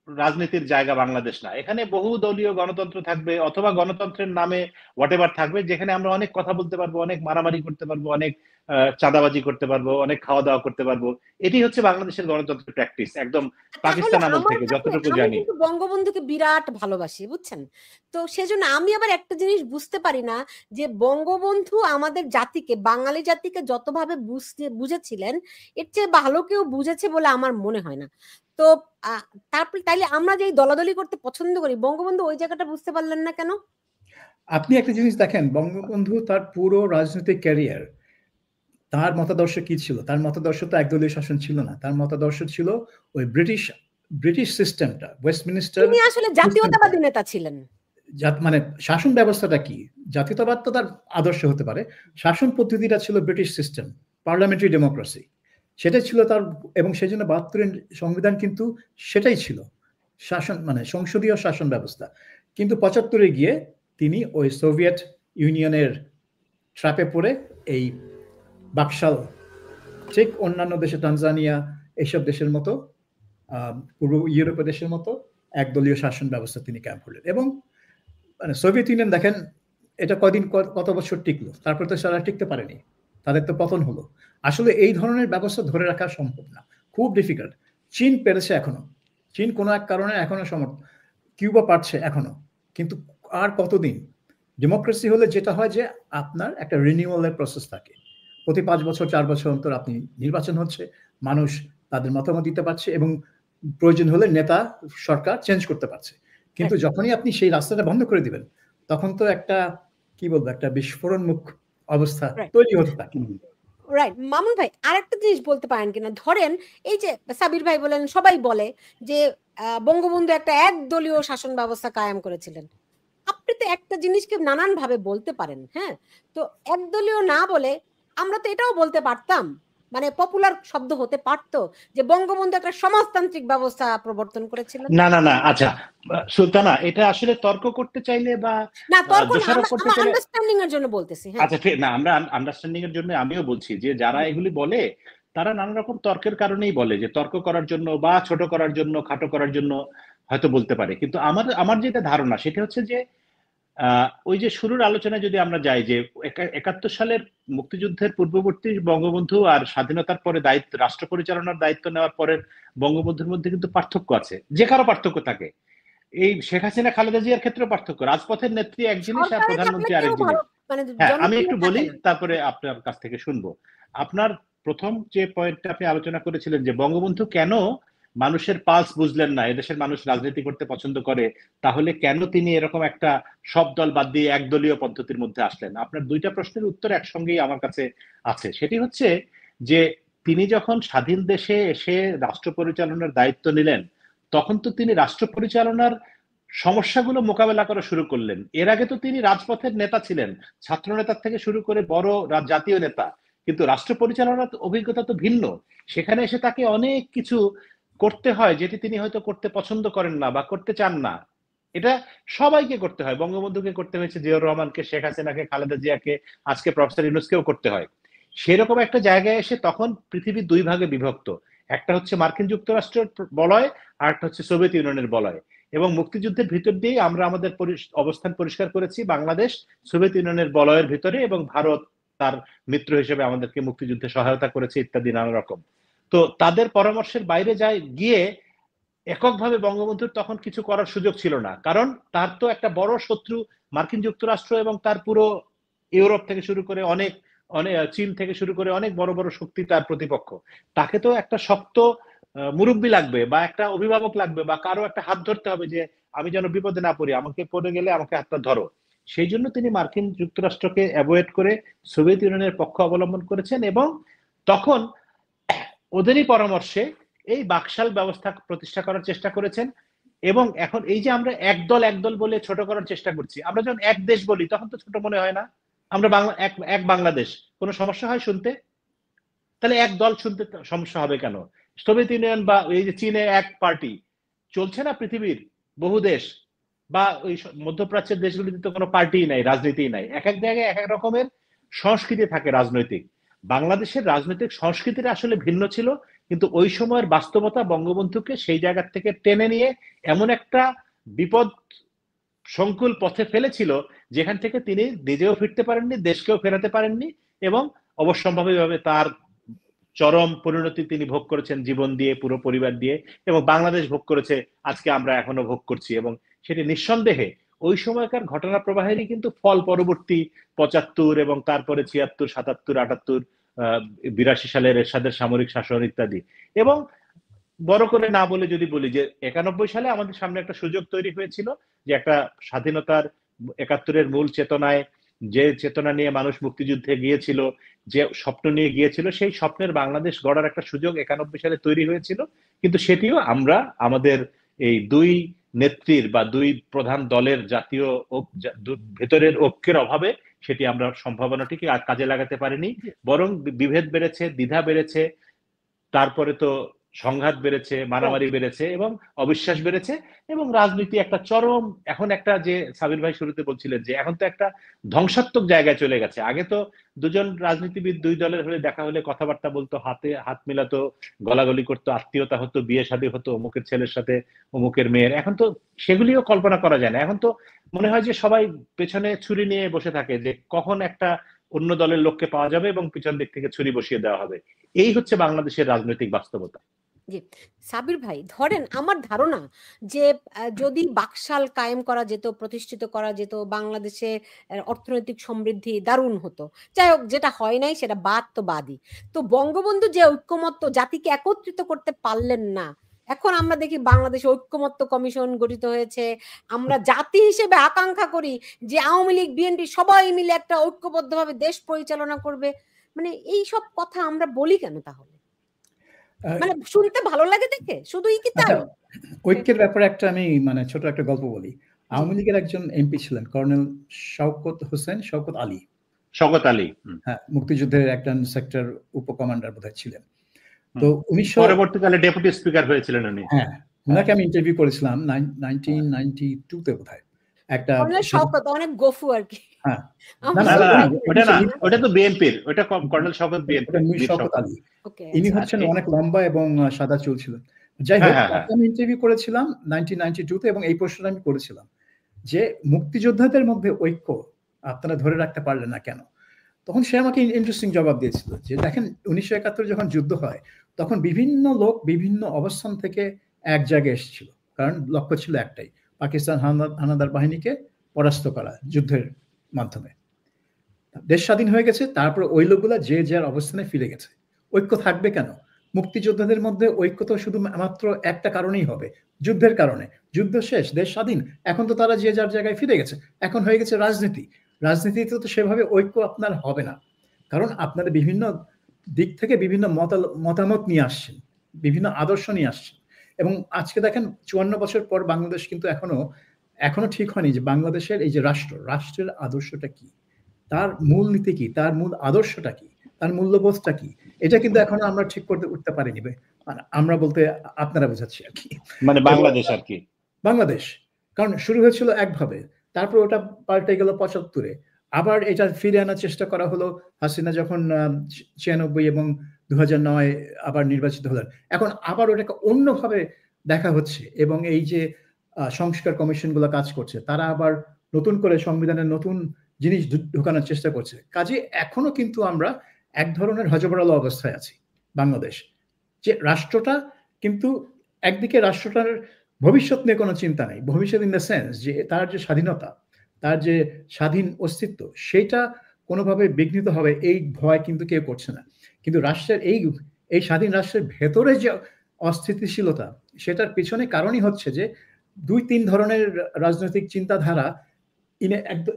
রাজনীতির জায়গা বাংলাদেশ না। এখানে বহু দলীয় গণতন্ত্র থাকবে, অথবা গণতন্ত্রের নামে হোয়াটএভার থাকবে, যেখানে আমরা অনেক কথা বলতে পারবো, অনেক মারামারি করতে পারবো, অনেক চাঁদাবাজি করতে পারবো, অনেক খাওয়া দাওয়া করতে পারবো। এটি হচ্ছে বাংলাদেশের গণতন্ত্রের প্র্যাকটিস, একদম পাকিস্তান আমল থেকে যতটুকু জানি। কিন্তু বঙ্গবন্ধুকে বিরাট ভালোবাসি, বুঝছেন? তো সেজন্য আমি আবার একটা জিনিস বুঝতে পারি না, যে বঙ্গবন্ধু আমাদের জাতিকে, বাঙালি জাতিকে যতভাবে বুঝেছিলেন, এর চেয়ে ভালো কেউ বুঝেছে বলে আমার মনে হয় না। তো তারপরে তাইলে আমরা যে দলাদলি করতে পছন্দ করি, বঙ্গবন্ধু ওই জায়গাটা বুঝতে পারলেন না কেন? আপনি একটা জিনিস দেখেন, বঙ্গবন্ধু তার পুরো রাজনৈতিক ক্যারিয়ার, তার মতাদর্শ কি ছিল? তার মতাদর্শ তো একদলীয় শাসন ছিল না। তার মতাদর্শ ছিল ওই ব্রিটিশ সিস্টেমটা, ওয়েস্টমিনিস্টার। তিনি আসলে জাতীয়তাবাদী নেতা ছিলেন। মানে শাসন ব্যবস্থাটা কি? জাতীয়তাবাদ তো তার আদর্শ হতে পারে, শাসন পদ্ধতিটা ছিল ব্রিটিশ সিস্টেম, পার্লামেন্টারি ডেমোক্রেসি, সেটাই ছিল তার। এবং সেই জন্য ৭২-এর সংবিধান কিন্তু সেটাই ছিল, শাসন মানে সংসদীয় শাসন ব্যবস্থা। কিন্তু ৭৫-এ গিয়ে তিনি ওই সোভিয়েত ইউনিয়নের ট্র্যাপে পড়ে এই বাকশাল, ঠিক অন্যান্য দেশে তানজানিয়া এইসব দেশের মতো, পূর্ব ইউরোপীয় দেশের মতো একদলীয় শাসন ব্যবস্থা তিনি ক্যাম্প করলেন। এবং মানে সোভিয়েত ইউনিয়ন দেখেন এটা কত বছর টিকলো, তারপর তো সারা টিকতে পারেনি, তাদের তো পতন হলো। আসলে এই ধরনের ব্যবস্থা ধরে রাখা সম্ভব না, খুব ডিফিকাল্ট। চীন পেরেছে এখনো, চীন কোনো এক কারণে এখনো কিউবা পারছে এখনো, কিন্তু আর কতদিন? ডেমোক্রেসি হলে যেটা হয় যে আপনার একটা রিনিউয়ালের প্রসেস থাকে, প্রতি 5 বছর 4 বছর অন্তর আপনি নির্বাচন হচ্ছে, মানুষ তাদের মতামত দিতে পারছে, এবং প্রয়োজন হলে নেতা সরকার চেঞ্জ করতে পারছে। কিন্তু যখনই আপনি সেই রাস্তাটা বন্ধ করে দিবেন, তখন তো একটা কি বলবো, একটা বিস্ফোরণমুখ অবস্থা তৈরি হতে থাকে। রাইট। মামুন ভাই, আরেকটা জিনিস বলতে পারেন কিনা? ধরেন এই যে সাবির ভাই বলেন, সবাই বলে যে বঙ্গবন্ধু একটা একদলীয় শাসন ব্যবস্থা কায়েম করেছিলেন। আপনি তো একটা জিনিসকে নানান ভাবে বলতে পারেন, হ্যাঁ? তো একদলীয় না বলে আমরা তো এটাও বলতে পারতাম, মানে পপুলার শব্দ হতে পারতো, যে বঙ্গবন্ধু একটা সমাজতান্ত্রিক ব্যবস্থা প্রবর্তন করেছিলেন। না না না, আচ্ছা সুলতানা, এটা আসলে তর্ক করতে চাইলে বা না, তর্ক না, দোষারোপ করতে চাইলে, আন্ডারস্ট্যান্ডিং এর জন্য বলতেছি। হ্যাঁ আচ্ছা ঠিক না, আমরা আন্ডারস্ট্যান্ডিং এর জন্য আমিও বলছি যে যারা এগুলি বলে তারা নানা রকম তর্কের কারণেই বলে, যে তর্ক করার জন্য বা ছোট করার জন্য, খাটো করার জন্য হয়তো বলতে পারে। কিন্তু আমার যেটা ধারণা সেটা হচ্ছে যে ওই যে শুরুর আলোচনায় যদি আমরা যাই, যে ৭১ সালের মুক্তিযুদ্ধের পূর্ববর্তী বঙ্গবন্ধু আর স্বাধীনতার পরে রাষ্ট্র পরিচালনার দায়িত্ব নেওয়ার পরের বঙ্গবন্ধুর মধ্যে কিন্তু পার্থক্য আছে, যে কারো পার্থক্য থাকে। এই শেখ হাসিনা খালেদা জিয়ার ক্ষেত্রে পার্থক্য, রাজপথের নেত্রী এক জিনিস আর প্রধানমন্ত্রী আরেক জিনিস। হ্যাঁ, আমি একটু বলি, তারপরে আপনার কাছ থেকে শুনবো। আপনার প্রথম যে পয়েন্টটা আপনি আলোচনা করেছিলেন, যে বঙ্গবন্ধু কেন মানুষের পালস বুঝলেন না, এদেশের মানুষ রাজনীতি করতে পছন্দ করে, তাহলে কেন তিনি এরকম একটা সব দল বাদ দিয়ে একদলীয় পদ্ধতির মধ্যে আসলেন? আপনার দুইটা প্রশ্নের উত্তর একসঙ্গেই আমার কাছে আছে। সেটি হচ্ছে যে তিনি যখন স্বাধীন দেশে এসে রাষ্ট্র পরিচালনার দায়িত্ব নিলেন, তখন তো তিনি রাষ্ট্র পরিচালনার সমস্যাগুলো মোকাবেলা করা শুরু করলেন। এর আগে তো তিনি রাজপথের নেতা ছিলেন, ছাত্র নেতার থেকে শুরু করে বড় জাতীয় নেতা, কিন্তু রাষ্ট্র পরিচালনার অভিজ্ঞতা তো ভিন্ন। সেখানে এসে তাকে অনেক কিছু করতে হয় যেটি তিনি হয়তো করতে পছন্দ করেন না বা করতে চান না। এটা সবাইকে করতে হয়, বঙ্গবন্ধুকে করতে হয়েছে, জিয়াউর রহমানকে, শেখ হাসিনাকে, খালেদা জিয়াকে, আজকে প্রফেসর ইউনূসকেও করতে হয়। সেরকম একটা জায়গায় এসে তখন পৃথিবী দুই ভাগে বিভক্ত, একটা হচ্ছে মার্কিন যুক্তরাষ্ট্রের বলয়, আর একটা হচ্ছে সোভিয়েত ইউনিয়নের বলয়। এবং মুক্তিযুদ্ধের ভিতর দিয়েই আমরা আমাদের অবস্থান পরিষ্কার করেছি, বাংলাদেশ সোভিয়েত ইউনিয়নের বলয়ের ভিতরে, এবং ভারত তার মিত্র হিসেবে আমাদেরকে মুক্তিযুদ্ধে সহায়তা করেছে ইত্যাদি নানা রকম। তো তাদের পরামর্শের বাইরে গিয়ে এককভাবে বঙ্গবন্ধুর তখন কিছু করার সুযোগ ছিল না, কারণ তার তো একটা বড় শত্রু মার্কিন যুক্তরাষ্ট্র, এবং তার পুরো ইউরোপ থেকে শুরু করে অনেক চীন থেকে শুরু করে অনেক বড় বড় শক্তি তার প্রতিপক্ষ। তাকে তো একটা শক্ত মুরব্বী লাগবে, বা একটা অভিভাবক লাগবে, বা কারো একটা হাত ধরতে হবে, যে আমি যেন বিপদে না পড়ি, আমাকে পড়ে গেলে আমাকে হাতটা ধরো। সেই জন্য তিনি মার্কিন যুক্তরাষ্ট্রকে অ্যাভয়েড করে সোভিয়েত ইউনিয়নের পক্ষ অবলম্বন করেছেন এবং তখন ওদেরই পরামর্শে এই বাকশাল ব্যবস্থা প্রতিষ্ঠা করার চেষ্টা করেছেন। এবং এখন এই যে আমরা একদল বলে ছোট করার চেষ্টা করছি, আমরা যখন এক দেশ বলি তখন তো ছোট মনে হয় না। আমরা এক বাংলাদেশ, কোনো সমস্যা হয় শুনতে? তাহলে এক দল শুনতে সমস্যা হবে কেন? সোভিয়েত ইউনিয়ন বা এই যে চীনে এক পার্টি চলছে না, পৃথিবীর বহু দেশ বা ওই মধ্যপ্রাচ্যের দেশগুলিতে তো কোনো পার্টি নাই, রাজনীতি নাই, এক এক জায়গায় এক এক রকমের সংস্কৃতি থাকে রাজনৈতিক। বাংলাদেশের রাজনৈতিক সংস্কৃতিটা আসলে ভিন্ন ছিল, কিন্তু ওই সময়ের বাস্তবতা বঙ্গবন্ধুকে সেই জায়গা থেকে টেনে নিয়ে এমন একটা বিপদ সংকুল পথে ফেলেছিল যেখান থেকে তিনি নিজেও ফিরতে পারেননি, দেশকেও ফেরাতে পারেননি এবং অবশ্যম্ভাবীভাবে তার চরম পরিণতি তিনি ভোগ করেছেন জীবন দিয়ে, পুরো পরিবার দিয়ে, এবং বাংলাদেশ ভোগ করেছে, আজকে আমরা এখনো ভোগ করছি। এবং সেটি নিঃসন্দেহে ওই সময়কার ঘটনা প্রবাহেরই কিন্তু ফল পরবর্তী ৭৫ এবং তারপরে ৭৬, ৭৭, ৭৮, ৮২ সালের এরশাদের সামরিক শাসন ইত্যাদি। এবং বড় করে না বলে যদি বলি যে ৯১ সালে আমাদের সামনে একটা সুযোগ তৈরি হয়েছিল যে একটা স্বাধীনতার ৭১-এর মূল চেতনায়, যে চেতনা নিয়ে মানুষ মুক্তিযুদ্ধে গিয়েছিল, যে স্বপ্ন নিয়ে গিয়েছিল, সেই স্বপ্নের বাংলাদেশ গড়ার একটা সুযোগ ৯১ সালে তৈরি হয়েছিল। কিন্তু সেটিও আমরা আমাদের এই দুই নেত্রীর বা দুই প্রধান দলের জাতীয় ভেতরের ঐক্যের অভাবে সেটি আমরা সম্ভাবনাটিকে আর কাজে লাগাতে পারিনি, বরং বিভেদ বেড়েছে, দ্বিধা বেড়েছে, তারপরে তো সংঘাত বেড়েছে, মারামারি বেড়েছে এবং অবিশ্বাস বেড়েছে। এবং রাজনীতি একটা চরম, এখন একটা, যে সাবির ভাই শুরুতে বলছিলেন যে এখন তো একটা ধ্বংসাত্মক জায়গায় চলে গেছে। আগে তো দুজন রাজনীতিবিদ দুই দলের হলে দেখা হলে কথাবার্তা বলতো, হাতে হাত মিলাতো, গলাগলি করতো, আত্মীয়তা হতো, বিয়ে শাদী হতো অমুকের ছেলের সাথে অমুকের মেয়ের। এখন তো সেগুলিও কল্পনা করা যায় না। এখন তো মনে হয় যে সবাই পেছনে ছুরি নিয়ে বসে থাকে যে কখন একটা অন্য দলের লোককে পাওয়া যাবে এবং পিছন দিক থেকে ছুরি বসিয়ে দেওয়া হবে। এই হচ্ছে বাংলাদেশের রাজনৈতিক বাস্তবতা। জি, সাবির ভাই, ধরেন আমার ধারণা যে যদি বাকশাল কায়েম করা যেত, প্রতিষ্ঠিত করা যেত, বাংলাদেশে অর্থনৈতিক সমৃদ্ধি দারুণ হতো। যাই হোক, যেটা হয় নাই সেটা বাদ তো বাদই। তো বঙ্গবন্ধু যে ঐক্যমত্য জাতিকে একত্রিত করতে পারলেন না, এখন আমরা দেখি বাংলাদেশে ঐক্যমত্য কমিশন গঠিত হয়েছে। আমরা জাতি হিসেবে আকাঙ্ক্ষা করি যে আওয়ামী লীগ, বিএনপি সবাই মিলে একটা ঐক্যবদ্ধভাবে দেশ পরিচালনা করবে। মানে এই সব কথা আমরা বলি কেন তাহলে? মানে শুনতে ভালো লাগে দেখে, শুধুই কি তাই? ঐক্যের ব্যাপারে একটা আমি ছোট একটা গল্প বলি। আওয়ামী লীগের একজন এমপি ছিলেন কর্নেল শওকত আলী। শওকত আলী, হ্যাঁ, মুক্তিযুদ্ধের একজন সেক্টর উপকমান্ডার বোধহয় ছিলেন। তো পরবর্তীকালে ডেপুটি স্পিকার হয়েছিলেন উনি। হ্যাঁ, উনাকে আমি ইন্টারভিউ করেছিলাম 1992 তে বোধহয়। একটা কর্নেল শওকত অনেক গফু আর কি। হ্যাঁ, ওটা তো বিএনপির, ওটা কর্নেল শওকত বিএনপি, শওকত আলী। ইনি হচ্ছেন অনেক লম্বা এবং সাদা চুল ছিলেন। যাই হোক, আমি ইন্টারভিউ করেছিলাম 1992 তে এবং এই প্রশ্নটা আমি করেছিলাম যে মুক্তিযোদ্ধাদের মধ্যে ঐক্য আপনারা ধরে রাখতে পারলেন না কেন? তখন সে আমাকে ইন্টারেস্টিং জবাব দিয়েছিল যে দেখেন, 1971 যখন যুদ্ধ হয় তখন বিভিন্ন লোক বিভিন্ন অবস্থান থেকে এক জায়গায় এসেছিল, কারণ লক্ষ্য ছিল একটাই, পাকিস্তান হানাদার বাহিনীকে পরাস্ত করা যুদ্ধের মাধ্যমে। দেশ স্বাধীন হয়ে গেছে, তারপর ওই লোকগুলা যে যার অবস্থানে ফিরে গেছে। ঐক্য থাকবে কেন? মুক্তিযোদ্ধাদের মধ্যে ঐক্য তো শুধু মাত্র একটা কারণেই হবে, যুদ্ধের কারণে। যুদ্ধ শেষ, দেশ স্বাধীন, এখন তো তারা যে যার জায়গায় ফিরে গেছে, এখন হয়ে গেছে রাজনীতি। রাজনীতিতে তো সেভাবে ঐক্য আপনার হবে না, কারণ আপনারা বিভিন্ন দিক থেকে বিভিন্ন মতামত নিয়ে আসছেন, বিভিন্ন আদর্শ নিয়ে আসছেন। এবং আজকে দেখেন 54 বছর পর বাংলাদেশ কিন্তু এখনো ঠিক হয়নি যে বাংলাদেশের এই যে রাষ্ট্রের আদর্শটা কি, তার মূল নীতি কি, তার মূল আদর্শটা কি, তার মূল্যবোধটা কি, এটা কিন্তু এখনো আমরা ঠিক করতে উঠতে পারিনি। আমরা বলতে আপনারা বোঝাচ্ছি আর কি, মানে বাংলাদেশ আর কি, বাংলাদেশ। কারণ শুরু হয়েছিল একভাবে, তারপর ওটা পাল্টে গেল 75-এ, আবার এটা ফিরে আনার চেষ্টা করা হলো হাসিনা যখন 96 এবং 2009 আবার নির্বাচিত হলেন। এখন আবার ওটাকে অন্যভাবে দেখা হচ্ছে এবং এই যে সংস্কার কমিশনগুলো কাজ করছে, তারা আবার নতুন করে সংবিধানের নতুন জিনিস ঢোকানোর চেষ্টা করছে। কাজে এখনো কিন্তু আমরা এক ধরনের হযবরল অবস্থায় আছি বাংলাদেশ। যে রাষ্ট্রটা কিন্তু একদিকে রাষ্ট্রটার ভবিষ্যৎ নিয়ে কোনো চিন্তা নেই, ভবিষ্যৎ ইন দ্য সেন্স যে তার যে স্বাধীনতা, তার যে স্বাধীন অস্তিত্ব, সেটা কোনোভাবে বিঘ্নিত হবে এই ভয় কিন্তু কেউ করছে না। কিন্তু রাষ্ট্রের এই স্বাধীন রাষ্ট্রের ভেতরে যে অস্থিতিশীলতা, সেটার পিছনে কারণই হচ্ছে যে 2-3 ধরনের রাজনৈতিক চিন্তাধারা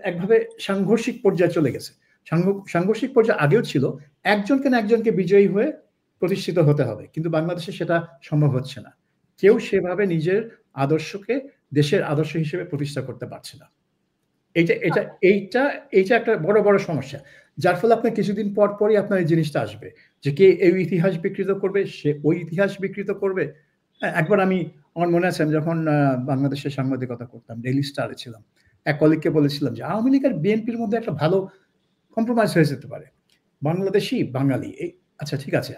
একভাবে সাংঘর্ষিক পর্যায়ে চলে গেছে। সাংঘর্ষিক পর্যায়ে আগেও ছিল, একজনকে না একজনকে বিজয়ী হয়ে প্রতিষ্ঠিত হতে হবে, কিন্তু বাংলাদেশে সেটা সম্ভব হচ্ছে না। কেউ সেভাবে নিজের আদর্শকে দেশের আদর্শ হিসেবে প্রতিষ্ঠা করতে পারছে না। এইটা একটা বড় সমস্যা, যার ফলে আপনার কিছুদিন পর পরই আপনার এই জিনিসটা আসবে যে কে এই ইতিহাস বিকৃত করবে, সে ওই ইতিহাস বিকৃত করবে। একবার আমার মনে আছে, আমি যখন বাংলাদেশের সাংবাদিকতা করতাম, ডেইলি স্টারে ছিলাম, এক কলিগকে বলেছিলাম যে আওয়ামী লীগ আর বিএনপির মধ্যে একটা ভালো কম্প্রোমাইজ হয়ে যেতে পারে, বাংলাদেশি বাঙালি। আচ্ছা ঠিক আছে,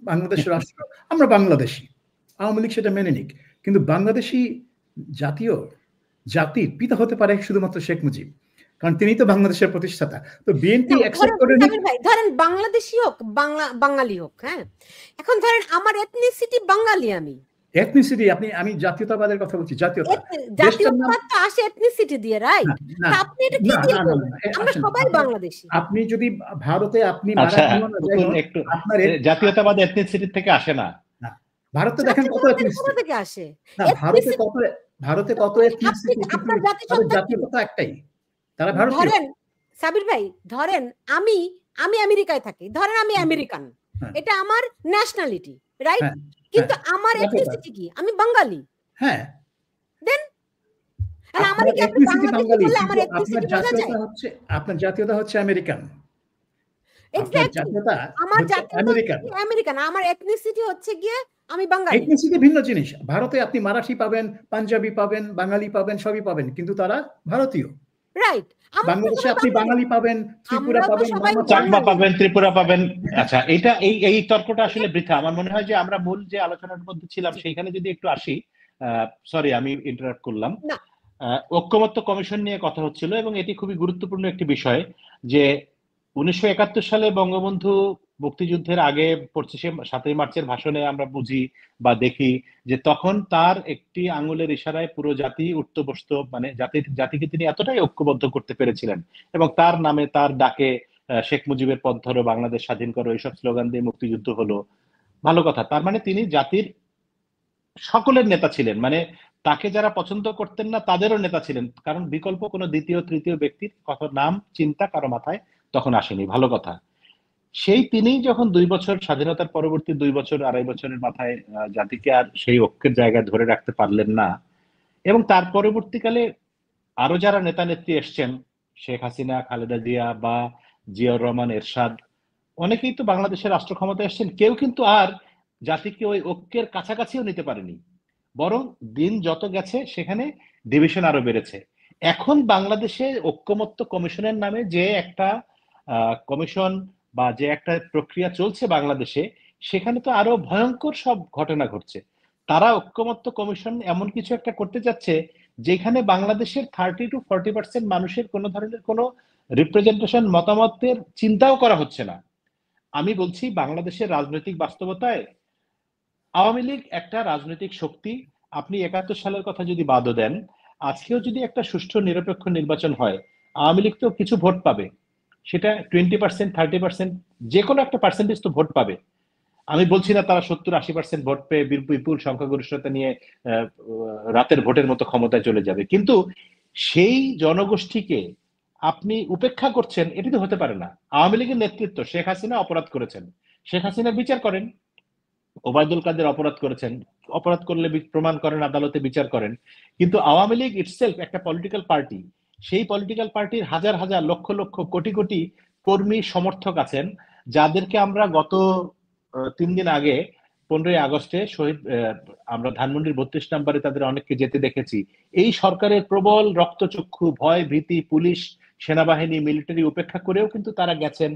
বাংলাদেশের রাষ্ট্র, আমরা বাংলাদেশি, আওয়ামী লীগ সেটা মেনে নিক, কিন্তু বাংলাদেশি জাতির পিতা হতে পারে শুধুমাত্র শেখ মুজিব, কারণ তিনি তো বাংলাদেশের প্রতিষ্ঠাতা। তো বিএনপি অ্যাকসেপ্ট করে নিক। ধরেন বাংলাদেশি হোক, বাঙালি হোক, হ্যাঁ, এখন ধরেন আমার এথনিসিটি বাঙালি, এথনিসিটি, আমি জাতীয়তাবাদের কথা বলছি। জাতীয়তাবাদ তো আসে এথনিসিটি দিয়ে, রাইট? আপনি এটা কি দিয়ে বলবেন? আমরা সবাই বাংলাদেশি। আপনি যদি ভারতে আপনি আপনার জাতীয়তাবাদ এথনিসিটি থেকে আসে না। ভারতে দেখেন কত এথনিসিটি থেকে আসে, ভারতে কত এথনিসিটি, কিন্তু তাদের জাতীয়তা একটাই, তারা ভারতীয়। ধরেন সাবির ভাই, ধরেন আমি আমেরিকায় থাকি, ধরেন আমি আমেরিকান, এটা আমার ন্যাশনালিটি, রাইট? কিন্তু আমার এথনিসিটি কি? আমি বাঙালি। হ্যাঁ, দেন আমার কি আপনি বাংলাদেশি বললে আমার এথনিসিটি বোঝা যায়? আপনার জাতীয়তা হচ্ছে আমেরিকান। এক্স্যাক্টলি, আমার জাতীয়তা আমেরিকান, আমার এথনিসিটি হচ্ছে গিয়ে আমি বাঙালি। এথনিসিটি ভিন্ন জিনিস। ভারতে আপনি মারাঠি পাবেন, পাঞ্জাবি পাবেন, বাঙালি পাবেন, সবই পাবেন, কিন্তু তারা ভারতীয়, রাইট? বাংলাদেশে আপনি বাঙালি পাবেন, ত্রিপুরা পাবেন, চাকমা পাবেন, ত্রিপুরা পাবেন। আচ্ছা, এই তর্কটা আসলে বৃথা। আমার মনে হয় যে আমরা মূল যে আলোচনার মধ্যে ছিলাম সেইখানে যদি একটু আসি। সরি, আমি ইন্টারাপ্ট করলাম। ঐক্যমত্য কমিশন নিয়ে কথা হচ্ছিল, এবং এটি খুবই গুরুত্বপূর্ণ একটি বিষয় যে 1971 সালে বঙ্গবন্ধু মুক্তিযুদ্ধের আগে 7ই মার্চের ভাষণে আমরা বুঝি বা দেখি যে তখন তার একটি আঙুলের ইশারায় পুরো জাতি উঠত বসত, মানে জাতিকে তিনি এতটাই ঐক্যবদ্ধ করতে পেরেছিলেন, এবং তার নামে, তার ডাকে শেখ মুজিবের পথ ধরো, বাংলাদেশ স্বাধীন করো, এইসব স্লোগান দিয়ে মুক্তিযুদ্ধ হলো। ভালো কথা। তার মানে তিনি জাতির সকলের নেতা ছিলেন, মানে তাকে যারা পছন্দ করতেন না তাদেরও নেতা ছিলেন, কারণ বিকল্প কোনো দ্বিতীয় তৃতীয় ব্যক্তির কথা, নাম, চিন্তা কারো মাথায় তখন আসেনি। ভালো কথা। তিনি যখন 2 বছর স্বাধীনতার পরবর্তী 2 বছর 2.5 বছরের মাথায় জাতিকে আর সেই ঐক্যের জায়গায় ধরে রাখতে পারলেন না, এবং তার পরবর্তীকালে আরো যারা নেতা নেত্রী এসছেন, শেখ হাসিনা, খালেদা জিয়া বা জিয়াউর রহমান, এরশাদ, অনেকেই তো বাংলাদেশের রাষ্ট্র ক্ষমতায় এসছেন, কেউ কিন্তু আর জাতিকে ওই ঐক্যের কাছাকাছিও নিতে পারেনি, বরং দিন যত গেছে সেখানে ডিভিশন আরো বেড়েছে। এখন বাংলাদেশে ঐক্যমত্য কমিশনের নামে যে একটা কমিশন বা যে একটা প্রক্রিয়া চলছে বাংলাদেশে, সেখানে তো আরো ভয়ঙ্কর সব ঘটনা ঘটছে। তারা ঐক্যমত্য কমিশন এমন কিছু একটা করতে যাচ্ছে যেখানে বাংলাদেশের 30 to 40% মানুষের কোনো ধরনের কোনো রিপ্রেজেন্টেশন, মতামতের চিন্তাও করা হচ্ছে না। আমি বলছি, বাংলাদেশের রাজনৈতিক বাস্তবতায় আওয়ামী লীগ একটা রাজনৈতিক শক্তি। আপনি 71 সালের কথা যদি বাদও দেন, আজকেও যদি একটা সুষ্ঠু নিরপেক্ষ নির্বাচন হয়, আওয়ামী লীগ তো কিছু ভোট পাবে, সেটা 20%, 30%, যে কোনো একটা পার্সেন্টেজ তো ভোট পাবে। আমি বলছি না তারা 70-80% ভোট পেয়ে বিপুল সংখ্যাগরিষ্ঠতা নিয়ে রাতের ভোটের মতো ক্ষমতায় চলে যাবে, কিন্তু সেই জনগোষ্ঠীকে আপনি উপেক্ষা করছেন, এটি তো হতে পারে না। আওয়ামী লীগের নেতৃত্ব, শেখ হাসিনা অপরাধ করেছেন, শেখ হাসিনা বিচার করেন। ওবায়দুল কাদের অপরাধ করেছেন, অপরাধ করলে প্রমাণ করেন, আদালতে বিচার করেন। কিন্তু আওয়ামী লীগ ইটসেলফ একটা পলিটিক্যাল পার্টি। সেই পলিটিক্যাল পার্টির হাজার হাজার, লক্ষ লক্ষ, কোটি কোটি কর্মী, সমর্থক আছেন, যাদেরকে আমরা গত 3 দিন আগে 15ই আগস্টে আমরা ধানমন্ডির 32 নম্বরে তাদের অনেককে যেতে দেখেছি। এই সরকারের প্রবল রক্তচক্ষু, ভয়, ভীতি, পুলিশ, সেনাবাহিনী, মিলিটারি উপেক্ষা করেও কিন্তু তারা গেছেন।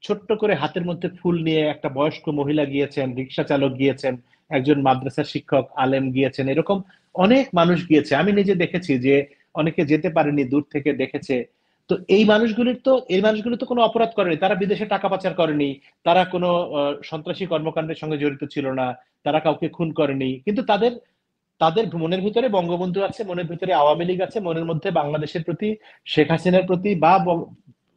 ছোট্ট করে হাতের মধ্যে ফুল নিয়ে একটা বয়স্ক মহিলা গিয়েছেন, রিক্সা চালক গিয়েছেন, একজন মাদ্রাসার শিক্ষক, আলেম গিয়েছেন, এরকম অনেক মানুষ গিয়েছে। আমি নিজে দেখেছি যে অনেকে যেতে পারেনি, দূর থেকে দেখেছে। তো এই মানুষগুলো তো কোনো অপরাধ করেনি, তারা বিদেশে টাকা পাচার করেনি, তারা কোনো সন্ত্রাসী কর্মকাণ্ডের সঙ্গে জড়িত ছিল না, তারা কাউকে খুন করেনি, কিন্তু তাদের মনের ভিতরে বঙ্গবন্ধু আছে, মনের ভিতরে আওয়ামী লীগ আছে, মনের মধ্যে বাংলাদেশের প্রতি, শেখ হাসিনার প্রতি বা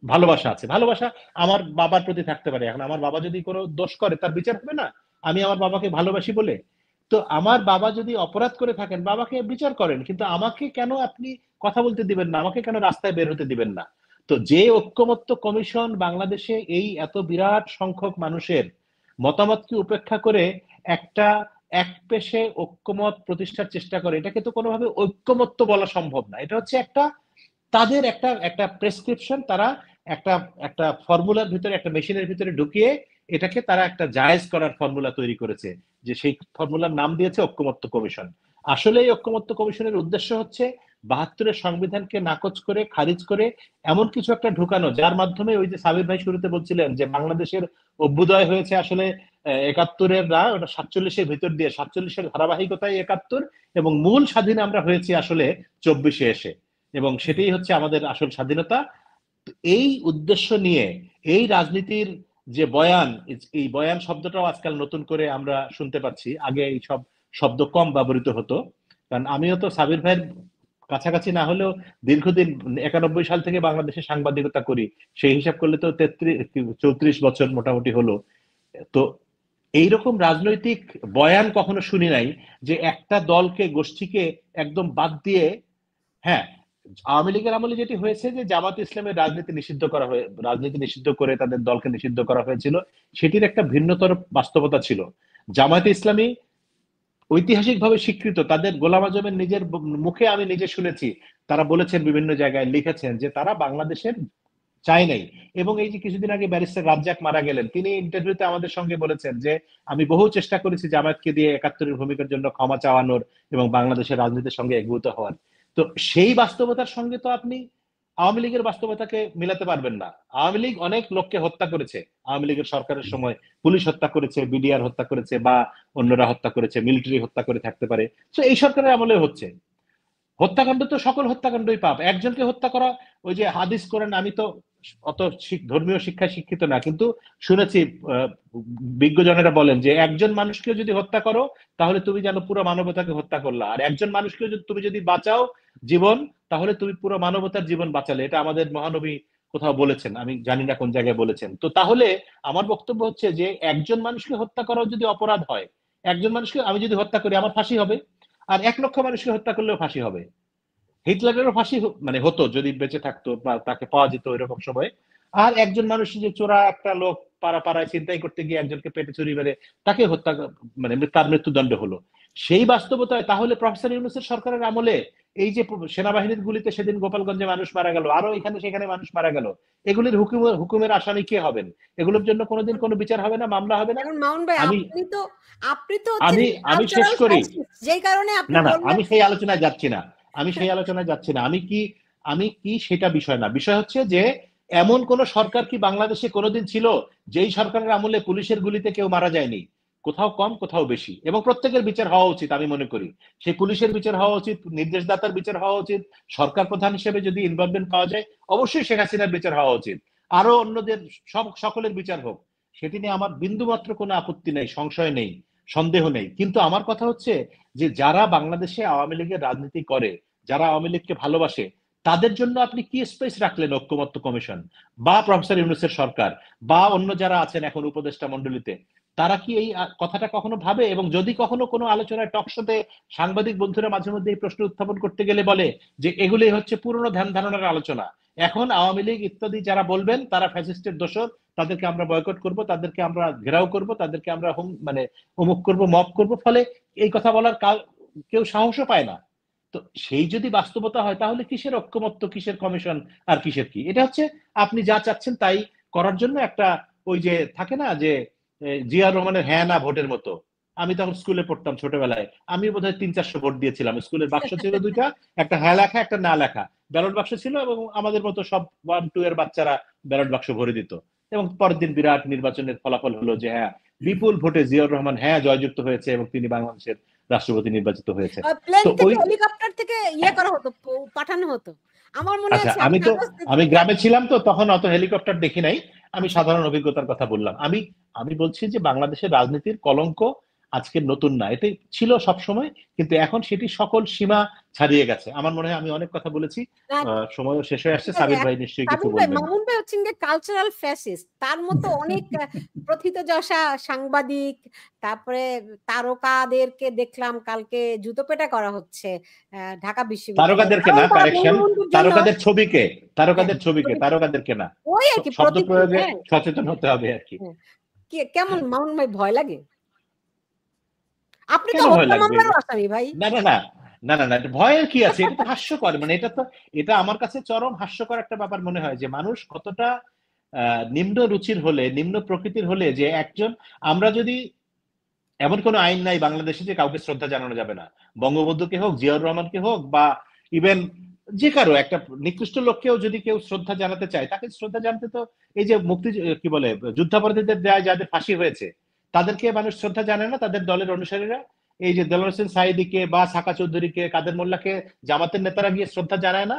ভালোবাসা আছে। ভালোবাসা আমার বাবার প্রতি থাকতে পারে। এখন আমার বাবা যদি কোনো দোষ করে, তার বিচার হবে না আমি আমার বাবাকে ভালোবাসি বলে? তো আমার বাবা যদি অপরাধ করে থাকেন, বাবাকে বিচার করেন, কিন্তু আমাকে কেন আপনি কথা বলতে দিবেন না, আমাকে কেন রাস্তায় বের হতে দিবেন না? তো যে ঐক্যমত্য কমিশন বাংলাদেশে এই এত বিরাট সংখ্যক মানুষের মতামতকে উপেক্ষা করে একটা একপেশে ঐক্যমত প্রতিষ্ঠার চেষ্টা করে, এটাকে তো কোনোভাবে ঐক্যমত্য বলা সম্ভব না। এটা হচ্ছে একটা তাদের একটা একটা প্রেসক্রিপশন, তারা একটা একটা ফর্মুলার ভিতরে, একটা মেশিনের ভিতরে ঢুকিয়ে এটাকে তারা একটা জায়েজ করার ফর্মুলা তৈরি করেছে, যে সেই ফর্মুলার নাম দিয়েছে ঐক্যমত্য কমিশন। আসলে এই ঐক্যমত্য কমিশনের উদ্দেশ্য হচ্ছে ৭২-এর সংবিধানকে নাকচ করে, খারিজ করে এমন কিছু একটা ঢুকানো, যার মাধ্যমে ওই যে সাবির ভাই শুরুতে বলছিলেন যে বাংলাদেশের অভ্যুদয় হয়েছে আসলে ৭১-এর না, ওটা ৪৭-এর ভিতর দিয়ে, ৪৭-এর ধারাবাহিকতায় ৭১, এবং মূল স্বাধীন আমরা হয়েছি আসলে ২৪-এ এসে, এবং সেটাই হচ্ছে আমাদের আসল স্বাধীনতা। এই উদ্দেশ্য নিয়ে এই রাজনীতির যে বয়ান, এই বয়ান শব্দটাও আজকাল নতুন করে আমরা শুনতে পাচ্ছি, আগে এই সব শব্দ কম ব্যবহৃত হতো। কারণ আমিও তো সাবির ভাইয়ের কাছাকাছি না হলেও দীর্ঘদিন ৯১ সাল থেকে বাংলাদেশে সাংবাদিকতা করি, সেই হিসাব করলে তো ৩৪ বছর মোটামুটি হলো। তো এইরকম রাজনৈতিক বয়ান কখনো শুনি নাই যে একটা দলকে, গোষ্ঠীকে একদম বাদ দিয়ে, হ্যাঁ, আওয়ামী লীগের আমলে যেটি হয়েছে যে জামাত ইসলামের রাজনীতি নিষিদ্ধ করে তাদের দলকে নিষিদ্ধ করা হয়েছিল, সেটির একটা ভিন্নতর বাস্তবতা ছিল। জামায়াতে ইসলামী ঐতিহাসিকভাবে স্বীকৃত, তাদের গোলাম আজমের নিজের মুখে আমি নিজে শুনেছি, তারা বলেছেন, বিভিন্ন জায়গায় লিখেছেন যে তারা বাংলাদেশের চাই নাই। এবং এই যে কিছুদিন আগে ব্যারিস্টার রাজ্জাক মারা গেলেন, তিনি ইন্টারভিউতে আমাদের সঙ্গে বলেছেন যে আমি বহু চেষ্টা করেছি জামায়াতকে দিয়ে ৭১-এর ভূমিকার জন্য ক্ষমা চাওয়ানোর এবং বাংলাদেশের রাজনীতির সঙ্গে একভূত হওয়ার। তো সেই বাস্তবতার সঙ্গে তো আপনি আওয়ামী লীগের বাস্তবতাকে মিলাতে পারবেন না। আওয়ামী লীগ অনেক লোককে হত্যা করেছে, আওয়ামী লীগের সরকারের সময় পুলিশ হত্যা করেছে, বিডিআর হত্যা করেছে, বা অন্যরা হত্যা করেছে, মিলিটারি হত্যা করে থাকতে পারে। তো এই সরকারের আমলে হচ্ছে হত্যাকাণ্ড, তো সকল হত্যাকাণ্ডই পাপ। একজনকে হত্যা করা, ওই যে হাদিস করেন, আমি তো অত ধর্মীয় শিক্ষায় শিক্ষিত না, কিন্তু শুনেছি বিজ্ঞজনেরা বলেন যে একজন মানুষকে যদি হত্যা করো তাহলে তুমি যেন পুরো মানবতাকে হত্যা করলা, আর একজন মানুষকে তুমি যদি বাঁচাও জীবন, তাহলে তুমি পুরো মানবতার জীবন বাঁচালে। এটা আমাদের মহানবী কোথাও বলেছেন, আমি জানি না কোন জায়গায় বলেছেন। তো তাহলে আমার বক্তব্য হচ্ছে যে একজন মানুষকে হত্যা করাও যদি অপরাধ হয়, একজন মানুষকে আমি যদি হত্যা করি আমার ফাঁসি হবে, আর ১,০০,০০০ মানুষকে হত্যা করলেও ফাঁসি হবে। হিটলারেরও ফাঁসি মানে হতো যদি বেঁচে থাকতো বা তাকে পাওয়া যেত ওইরকম সময়। আর একজন মানুষ যে চোরা একটা লোক পাড়ায় ছিনতাই করতে গিয়ে একজনকে পেটে ছুরি মেরে তাকে হত্যা, মানে তার মৃত্যুদণ্ড হলো। সেই বাস্তবতায় তাহলে প্রফেসর ইউনূসের সরকারের আমলে এই যে সেনাবাহিনীর গুলিতে সেদিন গোপালগঞ্জে মানুষ মারা গেল, আরো এখানে সেখানে মানুষ মারা গেল, এগুলির হুকুমের আসামি কে হবেন? এগুলোর জন্য কোনোদিন কোনো বিচার হবে না, মামলা হবে না। এখন মামুন ভাই, আমি আপনি তো হচ্ছেন আমি শেষ কালচারাল করি। সায়েন্টিস্ট, যেই কারণে আপনি না, বললেন। আমি সেই আলোচনায় যাচ্ছি না, আমি কি সেটা বিষয় না। বিষয় হচ্ছে যে এমন কোন সরকার কি বাংলাদেশে কোনোদিন ছিল যেই সরকারের আমলে পুলিশের গুলিতে কেউ মারা যায়নি? কোথাও কম, কোথাও বেশি, এবং প্রত্যেকের বিচার হওয়া উচিত। আমি মনে করি সেই পুলিশের বিচার হওয়া উচিত, নির্দেশদাতার বিচার হওয়া উচিত, সরকার প্রধান হিসেবে যদি ইনভলভমেন্ট পাওয়া যায় অবশ্যই শেখ হাসিনার বিচার হওয়া উচিত, আরো অন্যদের সকলের বিচার হোক, সেটি নিয়ে আমার বিন্দুমাত্র কোনো আপত্তি নেই, সংশয় নেই, সন্দেহ নেই। কিন্তু আমার কথা হচ্ছে যে যারা বাংলাদেশে আওয়ামী লীগের রাজনীতি করে, যারা আওয়ামী লীগকে ভালোবাসে, তাদের জন্য আপনি কি স্পেস রাখলেন ঐক্যমত্য কমিশন বা প্রফেসর ইউনূসের সরকার বা অন্য যারা আছেন এখন উপদেষ্টা মন্ডলীতে? তারা কি এই কথাটা কখনো ভাবে? এবং যদি কখনো কোনো আলোচনায় টকশোতে সাংবাদিক বন্ধুরা মাঝে মধ্যে এই প্রশ্ন উত্থাপন করতে গেলে বলে যে এগুলি হচ্ছে পুরনো ধ্যান ধারণার আলোচনা, এখন আওয়ামী লীগ ইত্যাদি যারা বলবেন তারা ফ্যাসিস্টের দোসর, তাদেরকে আমরা বয়কট করব, তাদেরকে আমরা ঘেরাও করব, তাদেরকে আমরা মানে অমুক করব, মব করব, ফলে এই কথা বলার কেউ সাহসও পায় না। তো সেই যদি বাস্তবতা হয় তাহলে কিসের ঐক্যমত্য, কিসের কমিশন, আর কিসের কি? এটা হচ্ছে আপনি যা চাচ্ছেন তাই করার জন্য একটা, ওই যে থাকে না যে জিয়াউর রহমানের হ্যাঁ না ভোটের মতো। আমি তখন স্কুলে পড়তাম ছোটবেলায়, আমি বোধহয় ৩-৪০০ ভোট দিয়েছিলাম। স্কুলের বাক্স ছিল দুইটা, একটা হ্যাঁ লেখা, একটা না লেখা, ব্যালট বাক্স ছিল, এবং আমাদের মতো সব 1-2 এর বাচ্চারা ব্যালট বাক্স ভরে দিত। এবং পরের দিন বিরাট নির্বাচনের ফলাফল হলো যে হ্যাঁ, বিপুল ভোটে জিয়াউর রহমান হ্যাঁ জয়যুক্ত হয়েছে এবং তিনি বাংলাদেশের রাষ্ট্রপতি নির্বাচিত হয়েছে। প্লেন তো থেকে ওই হেলিকপ্টার থেকে করা হতো, পাঠানো হতো। আমার মনে আচ্ছা, আছে আমি গ্রামে ছিলাম তো তখন অত হেলিকপ্টার দেখি নাই, আমি সাধারণ অভিজ্ঞতার কথা বললাম। আমি বলছি যে বাংলাদেশের রাজনীতির কলঙ্ক আজকের নতুন না, এটাই ছিল সব সময়, কিন্তু এখন সেটি সকল সীমা ছাড়িয়ে গেছে। আমার মনে হয় আমি অনেক কথা বলেছি, সময়ও শেষ হয়ে আসছে। সাবির ভাই নিশ্চয়ই কিছু বলবেন। মামুন ভাই হচ্ছেন কালচারাল ফ্যাসিস্ট, তার মতো অনেক প্রথিতযশা সাংবাদিক, তারপরে তারকাদেরকে দেখলাম কালকে জুতো পেটা করা হচ্ছে ঢাকা বিশ্ববিদ্যালয়ে। তারকাদেরকে না, কারেকশন, তারকাদের ছবিকে, তারকাদেরকে না, ওই আর কি শব্দ প্রয়োগে সচেতন হতে হবে আর কি। কেমন মামুন ভাই, ভয় লাগে? আপনি কেন তো ভয় লাগবে? আসামি ভাই। না না না না না না, ভয়ের কি আছে? এটা তো হাস্যকর, মানে এটা আমার কাছে চরম হাস্যকর একটা ব্যাপার মনে হয় যে মানুষ কতটা নিম্ন রুচির হলে, নিম্ন প্রকৃতির হলে, যে একজন, আমরা যদি, এমন কোনো আইন নাই বাংলাদেশে যে কাউকে শ্রদ্ধা জানানো যাবে না, বঙ্গবন্ধুকে হোক, জিয়াউর রহমানকে হোক, বা ইভেন যে কারো একটা নিকৃষ্ট লোককেও যদি কেউ শ্রদ্ধা জানাতে চায়, তাকে শ্রদ্ধা জানতে তো, এই যে কি বলে, যুদ্ধাপরাধীদের যাদের ফাঁসি হয়েছে তাদেরকে মানুষ শ্রদ্ধা জানে না, তাদের দলের অনুসারীরা। এই যে দেলোয়ার হোসেন সাঈদীকে বা সাকা চৌধুরীকে, কাদের মোল্লাকে জামাতের নেতারা গিয়ে শ্রদ্ধা জানায় না,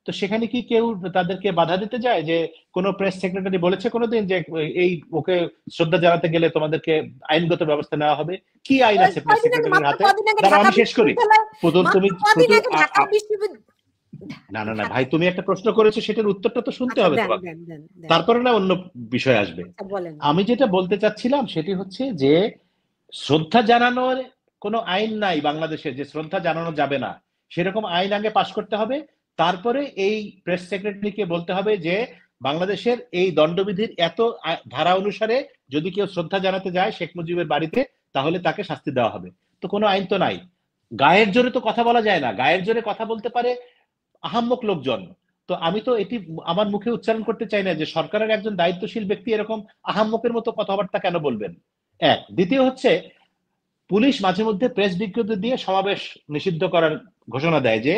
তো সেখানে কি কেউ তাদেরকে বাধা দিতে যায়? যে কোনো প্রেস সেক্রেটারি বলেছে কোনোদিন যে এই ওকে শ্রদ্ধা জানাতে গেলে তোমাদেরকে আইনগত ব্যবস্থা নেওয়া হবে? কি আইন আছে প্রেস সেক্রেটারির হাতে? দাঁড়াও আমি শেষ করি। তুমি না না না ভাই, তুমি একটা প্রশ্ন করেছো, সেটার উত্তরটা তো শুনতে হবে তোমাকে, তারপরে না অন্য বিষয় আসবে। আমি যেটা বলতে চাচ্ছিলাম সেটি হচ্ছে যে শ্রদ্ধা জানানোর কোনো আইন নাই বাংলাদেশে, যে শ্রদ্ধা জানানো যাবে না সেরকম আইন আগে পাশ করতে হবে, তারপরে এই প্রেস সেক্রেটারিকে বলতে হবে যে বাংলাদেশের এই দণ্ডবিধির এত ধারা অনুসারে যদি কেউ শ্রদ্ধা জানাতে যায় শেখ মুজিবের বাড়িতে, তাহলে তাকে শাস্তি দেওয়া হবে। তো কোনো আইন তো নাই। গায়ের জোরে তো কথা বলা যায় না, গায়ের জোরে কথা বলতে পারে আহাম্মক লোকজন। তো আমি তো এটি আমার মুখে উচ্চারণ করতে চাই না যে সরকারের একজন দায়িত্বশীল ব্যক্তি এরকম আহাম্মকের মতো কথাবার্তা কেন বলবেন। এক, দ্বিতীয় হচ্ছে পুলিশ মাঝে মধ্যে প্রেস বিজ্ঞপ্তি দিয়ে সমাবেশ নিষিদ্ধ করার ঘোষণা দেয় যে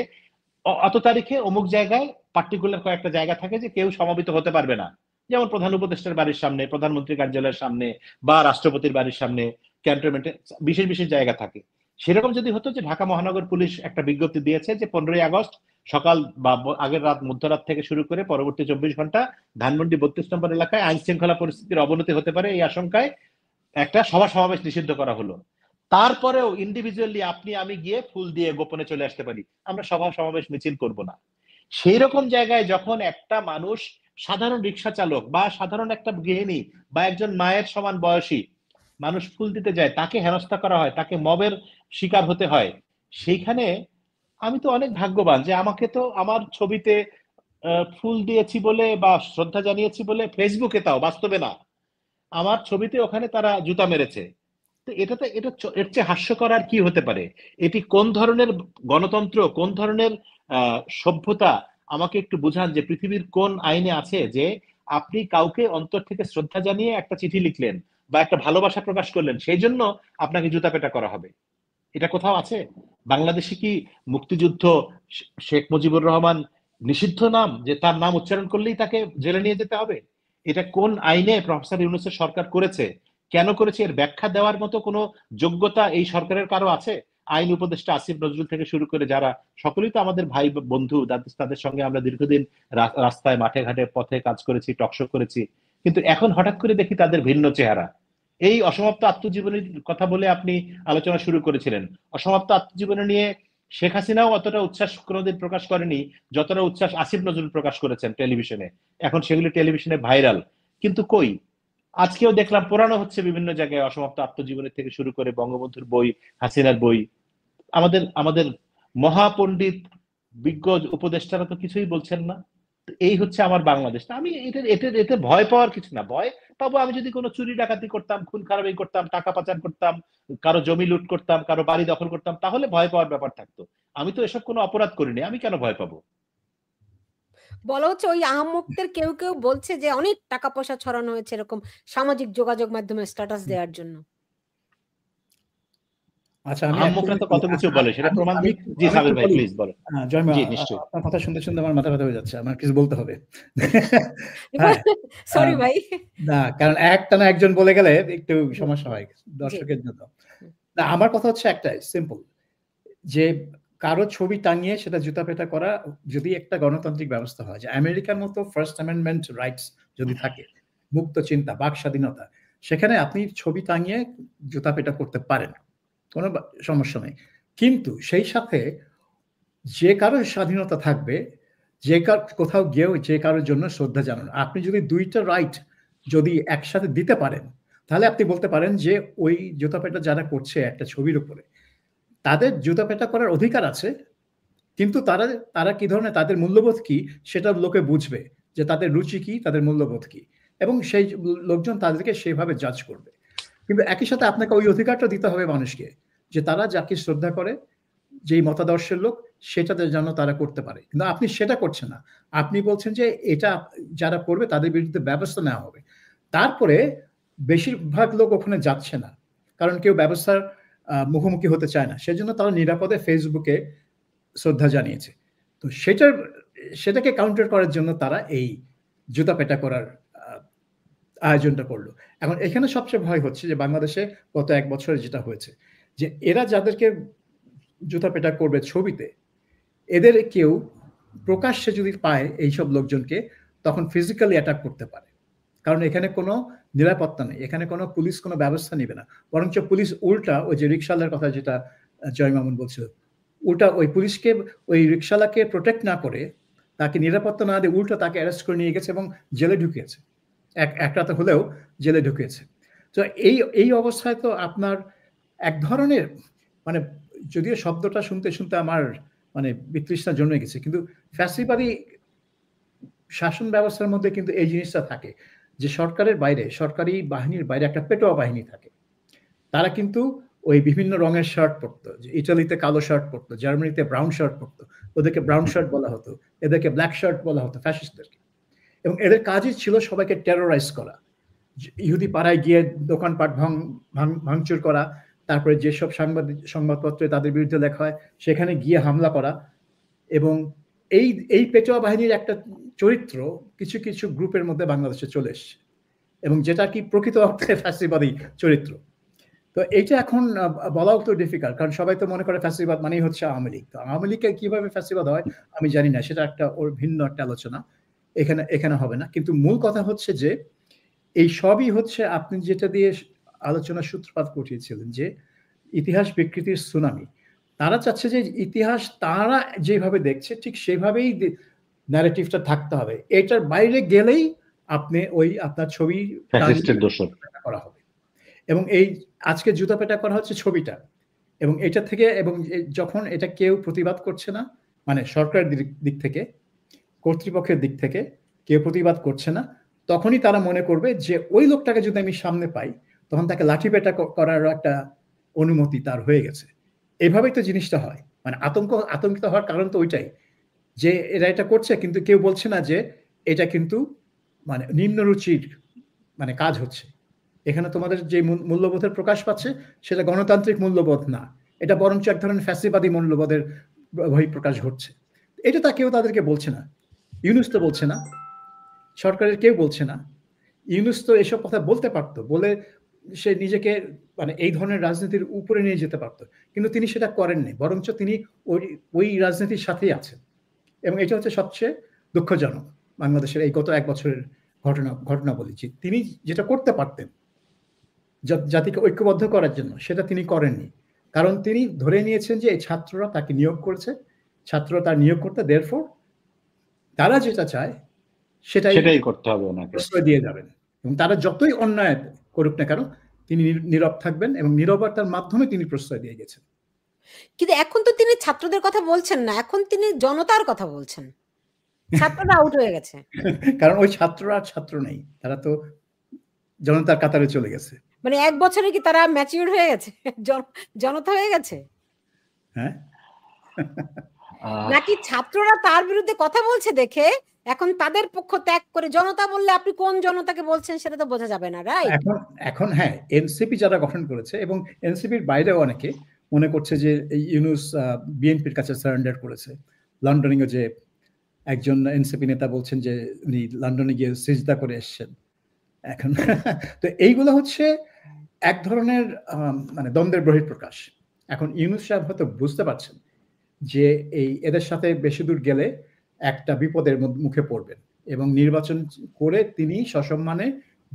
অত তারিখে অমুক জায়গায়, পার্টিকুলার কয়েকটা জায়গা থাকে যে কেউ সমাবেত হতে পারবে না, যেমন প্রধান উপদেষ্টার বাড়ির সামনে, প্রধানমন্ত্রী কার্যালয়ের সামনে, বা রাষ্ট্রপতির বাড়ির সামনে, ক্যান্টনমেন্টে বিশেষ বিশেষ জায়গা থাকে। সেরকম যদি হতো যে ঢাকা মহানগর পুলিশ একটা বিজ্ঞপ্তি দিয়েছে যে 15ই আগস্ট সকাল বা আগের রাত, মধ্যরাত থেকে শুরু করে পরবর্তী 24 ঘন্টা ধানমন্ডি 32 নম্বর এলাকায় আইন শৃঙ্খলা পরিস্থিতির অবনতি হতে পারে, এই আশঙ্কায় একটা সভা সমাবেশ নিষিদ্ধ করা হলো। তারপরেও ইন্ডিভিজুয়ালি আপনি আমি গিয়ে ফুল দিয়ে গোপনে চলে আসতে পারি, আমরা সভা সমাবেশ মিছিল করব না। সেই রকম জায়গায় যখন একটা মানুষ, সাধারণ রিক্সা চালক বা সাধারণ একটা গৃহিণী বা একজন মায়ের সমান বয়সী মানুষ ফুল দিতে যায়, তাকে হেনস্থা করা হয়, তাকে মবের শিকার হতে হয়, সেইখানে আমি তো অনেক ভাগ্যবান যে আমাকে তো আমার ছবিতে ফুল দিয়েছি বলে বা শ্রদ্ধা জানিয়েছি বলে ফেসবুকে, তাও বাস্তবে না, আমার ছবিতে ওখানে তারা জুতা মেরেছে। তো এটা এর চেয়ে হাস্যকর আর কি হতে পারে? এটি কোন ধরনের গণতন্ত্র, কোন ধরনের সভ্যতা? আমাকে একটু বুঝান যে পৃথিবীর কোন আইনে আছে যে আপনি কাউকে অন্তর থেকে শ্রদ্ধা জানিয়ে একটা চিঠি লিখলেন বা একটা ভালোবাসা প্রকাশ করলেন, সেই জন্য আপনাকে জুতাপেটা করা হবে? এটা কোথাও আছে? বাংলাদেশে কি মুক্তিযুদ্ধ, শেখ মুজিবুর রহমান নিষিদ্ধ নাম, যে তার নাম উচ্চারণ করলেই তাকে জেলে নিয়ে যেতে হবে? এটা কোন আইনে প্রফেসর ইউনূসের সরকার করেছে? কেন করেছে? এর ব্যাখ্যা দেওয়ার মতো কোনো যোগ্যতা এই সরকারের কারো আছে? আইন উপদেষ্টা আসিফ নজরুল থেকে শুরু করে যারা সকলেই তো আমাদের ভাই বন্ধু, তাদের সঙ্গে আমরা দীর্ঘদিন রাস্তায়, মাঠে ঘাটে, পথে কাজ করেছি, টকশো করেছি, কিন্তু এখন হঠাৎ করে দেখি তাদের ভিন্ন চেহারা। এই অসমাপ্ত আত্মজীবনীর কথা বলে আপনি আলোচনা শুরু করেছিলেন। অসমাপ্ত আত্মজীবনী নিয়ে শেখ হাসিনাও অতটা উচ্ছ্বাস কোনোদিন প্রকাশ করেনি যতটা উচ্ছ্বাস আসিফ নজরুল প্রকাশ করেছেন টেলিভিশনে। এখন সেগুলি টেলিভিশনে ভাইরাল, কিন্তু কই, আজকেও দেখলাম পোড়ানো হচ্ছে বিভিন্ন জায়গায় অসমাপ্ত আত্মজীবনী থেকে শুরু করে বঙ্গবন্ধুর বই, হাসিনার বই। আমাদের আমাদের মহাপণ্ডিত বিজ্ঞ উপদেষ্টারা তো কিছুই বলছেন না। এই হচ্ছে আমার বাংলাদেশ। আমি এতে ভয় পাওয়ার কিছু না। ভয় পাবো আমি যদি কোনো চুরি ডাকাতি করতাম, খুন খারাপি করতাম, টাকা পাচার করতাম, কারো জমি লুট করতাম, কারো বাড়ি দখল করতাম, তাহলে ভয় পাওয়ার ব্যাপার থাকতো। আমি তো এসব কোনো অপরাধ করিনি, আমি কেন ভয় পাবো? বলা হচ্ছে ওই আহাম্মকদের কেউ কেউ বলছে যে অনেক টাকা পয়সা ছড়ানো হয়েছে এরকম সামাজিক যোগাযোগ মাধ্যমে স্ট্যাটাস দেওয়ার জন্য। আচ্ছা, আহাম্মকরা তো কত কিছু বলে, সেটা প্রমাণ দিই। জি সাবির ভাই প্লিজ বলেন। জি নিশ্চয়ই। আপনার কথা শুনতে শুনতে আমার মাথা ব্যথা হয়ে যাচ্ছে, আমার কিছু বলতে হবে। সরি ভাই। না, কারণ একটানা একজন বলে গেলে একটু সমস্যা হয় দর্শকের জন্য। না, আমার কথা হচ্ছে একটাই, সিম্পল, যে কারো ছবি টাঙিয়ে সেটা জুতাপেটা করা যদি একটা গণতান্ত্রিক ব্যবস্থা হয়, যে আমেরিকার মতো ফার্স্ট অ্যামেন্ডমেন্ট রাইটস যদি থাকে, মুক্ত চিন্তা, বাক স্বাধীনতা, সেখানে আপনি ছবি টাঙিয়ে জুতা পেটা করতে পারেন, কোনো সমস্যা নেই। কিন্তু সেই সাথে যে কারোর স্বাধীনতা থাকবে, যে কোথাও গিয়েও যে কারোর জন্য শ্রদ্ধা জানানো। আপনি যদি ২ টা রাইট যদি একসাথে দিতে পারেন, তাহলে আপনি বলতে পারেন যে ওই জুতা পেটা যারা করছে একটা ছবির উপরে, তাদের জুতা পেটা করার অধিকার আছে, কিন্তু তারা কি ধরনের, তাদের মূল্যবোধ কি সেটা লোকে বুঝবে, যে তাদের রুচি কি, তাদের মূল্যবোধ কি, এবং সেই লোকজন তাদেরকে সেভাবে জাজ করবে। কিন্তু একই সাথে আপনাকে ওই অধিকারটা দিতে হবে মানুষকে, যে তারা যাকে শ্রদ্ধা করে, যেই মতাদর্শের লোক, সেটাতে যেন তারা করতে পারে। কিন্তু আপনি সেটা করছেন না। আপনি বলছেন যে এটা যারা করবে তাদের বিরুদ্ধে ব্যবস্থা নেওয়া হবে। তারপরে বেশিরভাগ লোক ওখানে যাচ্ছে না, কারণ কেউ ব্যবস্থার মুখোমুখি হতে চায় না, সেজন্য তারা নিরাপদে ফেসবুকে শ্রদ্ধা জানিয়েছে। তো সেটাকে কাউন্টার করার জন্য তারা এই জুতা পেটা করার আয়োজনটা করলো। এখন এখানে সবচেয়ে ভয় হচ্ছে যে বাংলাদেশে গত ১ বছরে যেটা হয়েছে, যে এরা যাদেরকে জুতা পেটা করবে ছবিতে, এদের কেউ প্রকাশ্যে যদি পায় এইসব লোকজনকে, তখন ফিজিক্যালি অ্যাটাক করতে পারে। কারণ এখানে কোনো নিরাপত্তা নেই, এখানে কোনো পুলিশ কোনো ব্যবস্থা নেবে না। বরঞ্চ পুলিশ উল্টা, ওই যে রিকশাওয়ালার কথা যেটা জয় মামুন বলছিল, উল্টা ওই পুলিশকে, ওই রিকশাওয়ালাকে প্রোটেক্ট না করে, তাকে নিরাপত্তা না দিয়ে উল্টা তাকে অ্যারেস্ট করে নিয়ে গেছে এবং জেলে ঢুকিয়েছে। এক রাতে হলেও জেলে ঢুকিয়েছে। তো এই অবস্থায় তো আপনার এক ধরনের, মানে যদিও শব্দটা শুনতে শুনতে আমার মানে বিতৃষ্ণা জন্মে গেছে, কিন্তু ফ্যাসিবাদী শাসন ব্যবস্থার মধ্যে কিন্তু এই জিনিসটা থাকে, যে সরকারের বাইরে, সরকারি বাহিনীর বাইরে একটা পেটোয়া বাহিনী থাকে। তারা কিন্তু ওই বিভিন্ন রঙের শার্ট পরতো, যে ইটালিতে কালো শার্ট পরতো, জার্মানিতে ব্রাউন শার্ট পরতো, ওদেরকে ব্রাউন শার্ট বলা হতো, এদেরকে ব্ল্যাক শার্ট বলা হতো, ফ্যাসিস্টদেরকে। এবং এদের কাজই ছিল সবাইকে টেরোরাইজ করা, ইহুদি পাড়ায় গিয়ে দোকানপাট ভাঙচুর করা, তারপরে যেসব সংবাদপত্রে তাদের বিরুদ্ধে লেখা হয় সেখানে গিয়ে হামলা করা। এবং এই পেটোয়া বাহিনীর একটা চরিত্র কিছু কিছু গ্রুপের মধ্যে বাংলাদেশে চলে এসছে, এবং যেটা কি প্রকৃত অর্থে ফ্যাসিবাদী চরিত্র। তো এইটা এখন বলাও তো ডিফিকাল্ট, কারণ সবাই তো মনে করে ফ্যাসিবাদ মানেই হচ্ছে আওয়ামী লীগ। তো আওয়ামী লীগকে কিভাবে ফ্যাসিবাদ হয় আমি জানি না, সেটা একটা ওর ভিন্ন একটা আলোচনা, এখানে হবে না। কিন্তু মূল কথা হচ্ছে যে এই সবই হচ্ছে আপনি যেটা দিয়ে আলোচনার সূত্রপাত ঘটিয়েছিলেন, যে ইতিহাস বিকৃতির সুনামি। তারা চাচ্ছে যে ইতিহাস তারা যেভাবে দেখছে ঠিক সেভাবেই ন্যারেটিভটা থাকতে হবে, এটার বাইরে গেলেই আপনি ওই আপনার ছবি করা হবে। এবং এই আজকে জুতা পেটা করা হচ্ছে ছবিটা, এবং এটা থেকে, এবং যখন এটা কেউ প্রতিবাদ করছে না, মানে সরকারের দিক থেকে, কর্তৃপক্ষের দিক থেকে কেউ প্রতিবাদ করছে না, তখনই তারা মনে করবে যে ওই লোকটাকে যদি আমি সামনে পাই, তখন তাকে লাঠি পেটা করার একটা অনুমতি তার হয়ে গেছে। এভাবেই তো জিনিসটা হয়। মানে আতঙ্কিত হওয়ার কারণ তো ওইটাই, যে এরা এটা করছে কিন্তু কেউ বলছে না যে এটা কিন্তু মানে নিম্নরুচির মানে কাজ হচ্ছে। এখানে তোমাদের যে মূল্যবোধের প্রকাশ পাচ্ছে সেটা গণতান্ত্রিক মূল্যবোধ না, এটা বরঞ্চ এক ধরনের ফ্যাসিবাদী মূল্যবোধের বহিঃপ্রকাশ ঘটছে। এটা তা কেউ তাদেরকে বলছে না, ইউনূস তো বলছে না, সরকারের কেউ বলছে না। ইউনূস তো এসব কথা বলতে পারতো, বলে সে নিজেকে মানে এই ধরনের রাজনীতির উপরে নিয়ে যেতে পারতো, কিন্তু তিনি সেটা করেননি, বরঞ্চ তিনি ওই রাজনীতির সাথেই আছেন। এবং এটা হচ্ছে সবচেয়ে দুঃখজনক বাংলাদেশের এই গত 1 বছরের ঘটনা বলেছি। তিনি যেটা করতে পারতেন জাতিকে ঐক্যবদ্ধ করার জন্য, সেটা তিনি করেননি, কারণ তিনি ধরে নিয়েছেন যে এই ছাত্ররা তাকে নিয়োগ করেছে, ছাত্ররা তার নিয়োগ করতে, দেরফোর তারা যেটা চায় সেটাই করতে হবে, ওনাকে প্রশ্রয় দিয়ে যাবেন। এবং তারা যতই অন্যায় করুক না কেন তিনি নীরব থাকবেন, এবং নীরবতার মাধ্যমে তিনি প্রশ্রয় দিয়ে গেছেন। কিন্তু এখন তো তিনি ছাত্রদের কথা বলছেন না, এখন তিনি জনতার কথা বলছেন। ছাত্ররা আউট হয়ে গেছে। কারণ ওই ছাত্ররা আর ছাত্র নেই, তারা তো জনতার কাতারে চলে গেছে। মানে 1 বছরে কি তারা ম্যাচিউর হয়ে গেছে, জনতা হয়ে গেছে? হ্যাঁ, নাকি ছাত্ররা তার বিরুদ্ধে কথা বলছে দেখে এখন তাদের পক্ষ ত্যাগ করে জনতা বললে আপনি কোন জনতাকে বলছেন সেটা তো বোঝা যাবে না, রাইট? এখন হ্যাঁ, এনসিপি যারা গঠন করেছে, এবং এনসিপির বাইরেও অনেকে মনে করছে যে ইউনূস বিএনপির কাছে সারেন্ডার করেছে। লন্ডনে যে একজন এনসিপি নেতা বলছেন যে উনি লন্ডনে গিয়ে সিজদা করে এসছেন এখন। তো এইগুলো হচ্ছে এক ধরনের মানে দ্বন্দ্বের বহিঃপ্রকাশ। এখন ইউনূস সাহেব হয়তো বুঝতে পারছেন যে এদের সাথে বেশি দূর গেলে একটা বিপদের মুখে পড়বেন, এবং নির্বাচন করে তিনি সসম্মানে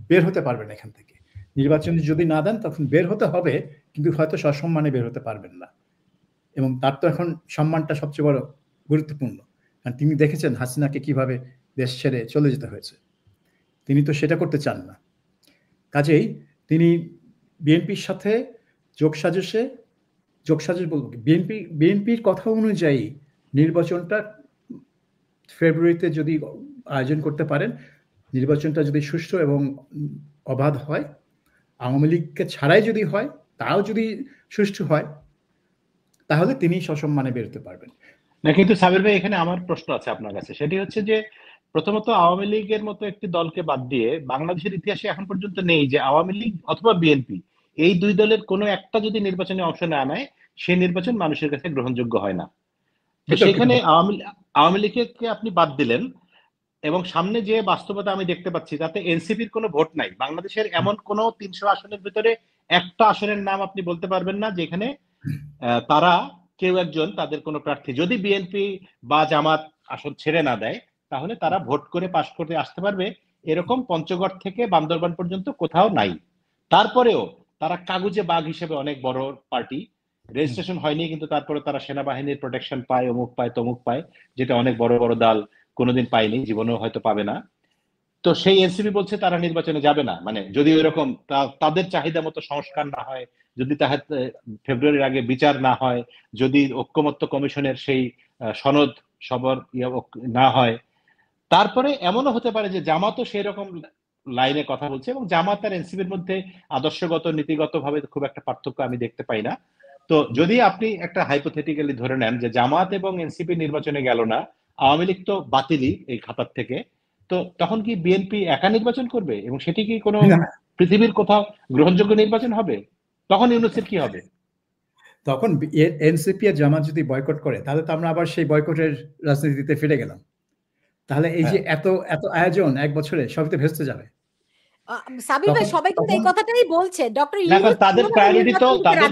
বের হতে পারবেন এখান থেকে। নির্বাচনে যদি না দেন তখন বের হতে হবে, কিন্তু হয়তো সসম্মানে বের হতে পারবেন না। এবং তার তো এখন সম্মানটা সবচেয়ে বড় গুরুত্বপূর্ণ, কারণ তিনি দেখেছেন হাসিনাকে কিভাবে দেশ ছেড়ে চলে যেতে হয়েছে। তিনি তো সেটা করতে চান না। কাজেই তিনি বিএনপির সাথে যোগসাজশ বলব, বিএনপির কথা অনুযায়ী নির্বাচনটা ফেব্রুয়ারিতে যদি আয়োজন করতে পারেন, নির্বাচনটা যদি সুষ্ঠু এবং অবাধ হয়, আওয়ামী লীগকে ছাড়াই যদি হয়, তাও যদি সুষ্ঠু হয়, তাহলে তিনি সসম্মানে বেরোতে পারবেন। না, কিন্তু সাবির ভাই, এখানে আমার প্রশ্ন আছে আপনার কাছে। সেটি হচ্ছে যে, প্রথমত আওয়ামী লীগের মতো একটি দলকে বাদ দিয়ে বাংলাদেশের ইতিহাসে এখন পর্যন্ত নেই যে আওয়ামী লীগ অথবা বিএনপি এই দুই দলের কোনো একটা যদি নির্বাচনে অংশ না নেয়, সেই নির্বাচন মানুষের কাছে গ্রহণযোগ্য হয় না। তো সেখানে আওয়ামী লীগকে আপনি বাদ দিলেন, এবং সামনে যে বাস্তবতা আমি দেখতে পাচ্ছি তাতে এনসিপির কোনো ভোট নাই। বাংলাদেশের এমন কোনো 300 আসনের ভিতরে একটা আসনের নাম আপনি বলতে পারবেন না যেখানে তারা কেউ একজন তাদের কোনো প্রার্থী, যদি বিএনপি বা জামাত আসন ছেড়ে না দেয়, তাহলে তারা ভোট করে পাশ করতে আসতে পারবে, এরকম পঞ্চগড় থেকে বান্দরবান পর্যন্ত কোথাও নাই। তারপরেও তারা কাগজে বাঘ হিসেবে অনেক বড় পার্টি, রেজিস্ট্রেশন হয়নি, কিন্তু তারপরে তারা সেনাবাহিনীর প্রোটেকশন পায়, অমুক পায় তমুক পায়, যেটা অনেক বড় বড় দল কোনোদিন পায়নি, জীবনেও হয়তো পাবে না। তো সেই এনসিপি বলছে তারা নির্বাচনে যাবে না, মানে যদি ওইরকম তাদের চাহিদা মতো সংস্কার না হয়, যদি তাহার ফেব্রুয়ারির আগে বিচার না হয়, যদি ঐক্যমত্য কমিশনের সেই সনদ সবর না হয়, তারপরে এমনও হতে পারে যে জামাতও সেই রকম লাইনে কথা বলছে, এবং জামাত আর এনসিপির মধ্যে আদর্শগত নীতিগত ভাবে খুব একটা পার্থক্য আমি দেখতে পাই না। তো যদি আপনি একটা হাইপোথেটিক্যালি ধরে নেন যে জামাত এবং এনসিপি নির্বাচনে গেল না, আওয়ামী লীগ তো বাতিলই এই খাতার থেকে, তো তখন কি বিএনপি একা নির্বাচন করবে এবং সেটি কি কোনো পৃথিবীর কোথাও গ্রহণযোগ্য নির্বাচন হবে? তখন ইউনূসের কি হবে? তখন এনসিপি আর জামাত যদি বয়কট করে, তাহলে তো আমরা আবার সেই বয়কটের রাজনীতিতে ফিরে গেলাম। তাহলে এই যে এত এত আয়োজন এক বছরে সবই তো ভেস্তে যাবে। সাবির ভাই, সবাই কিন্তু এই কথাটাই বলছে। ডক্টর ইউনূস তাদের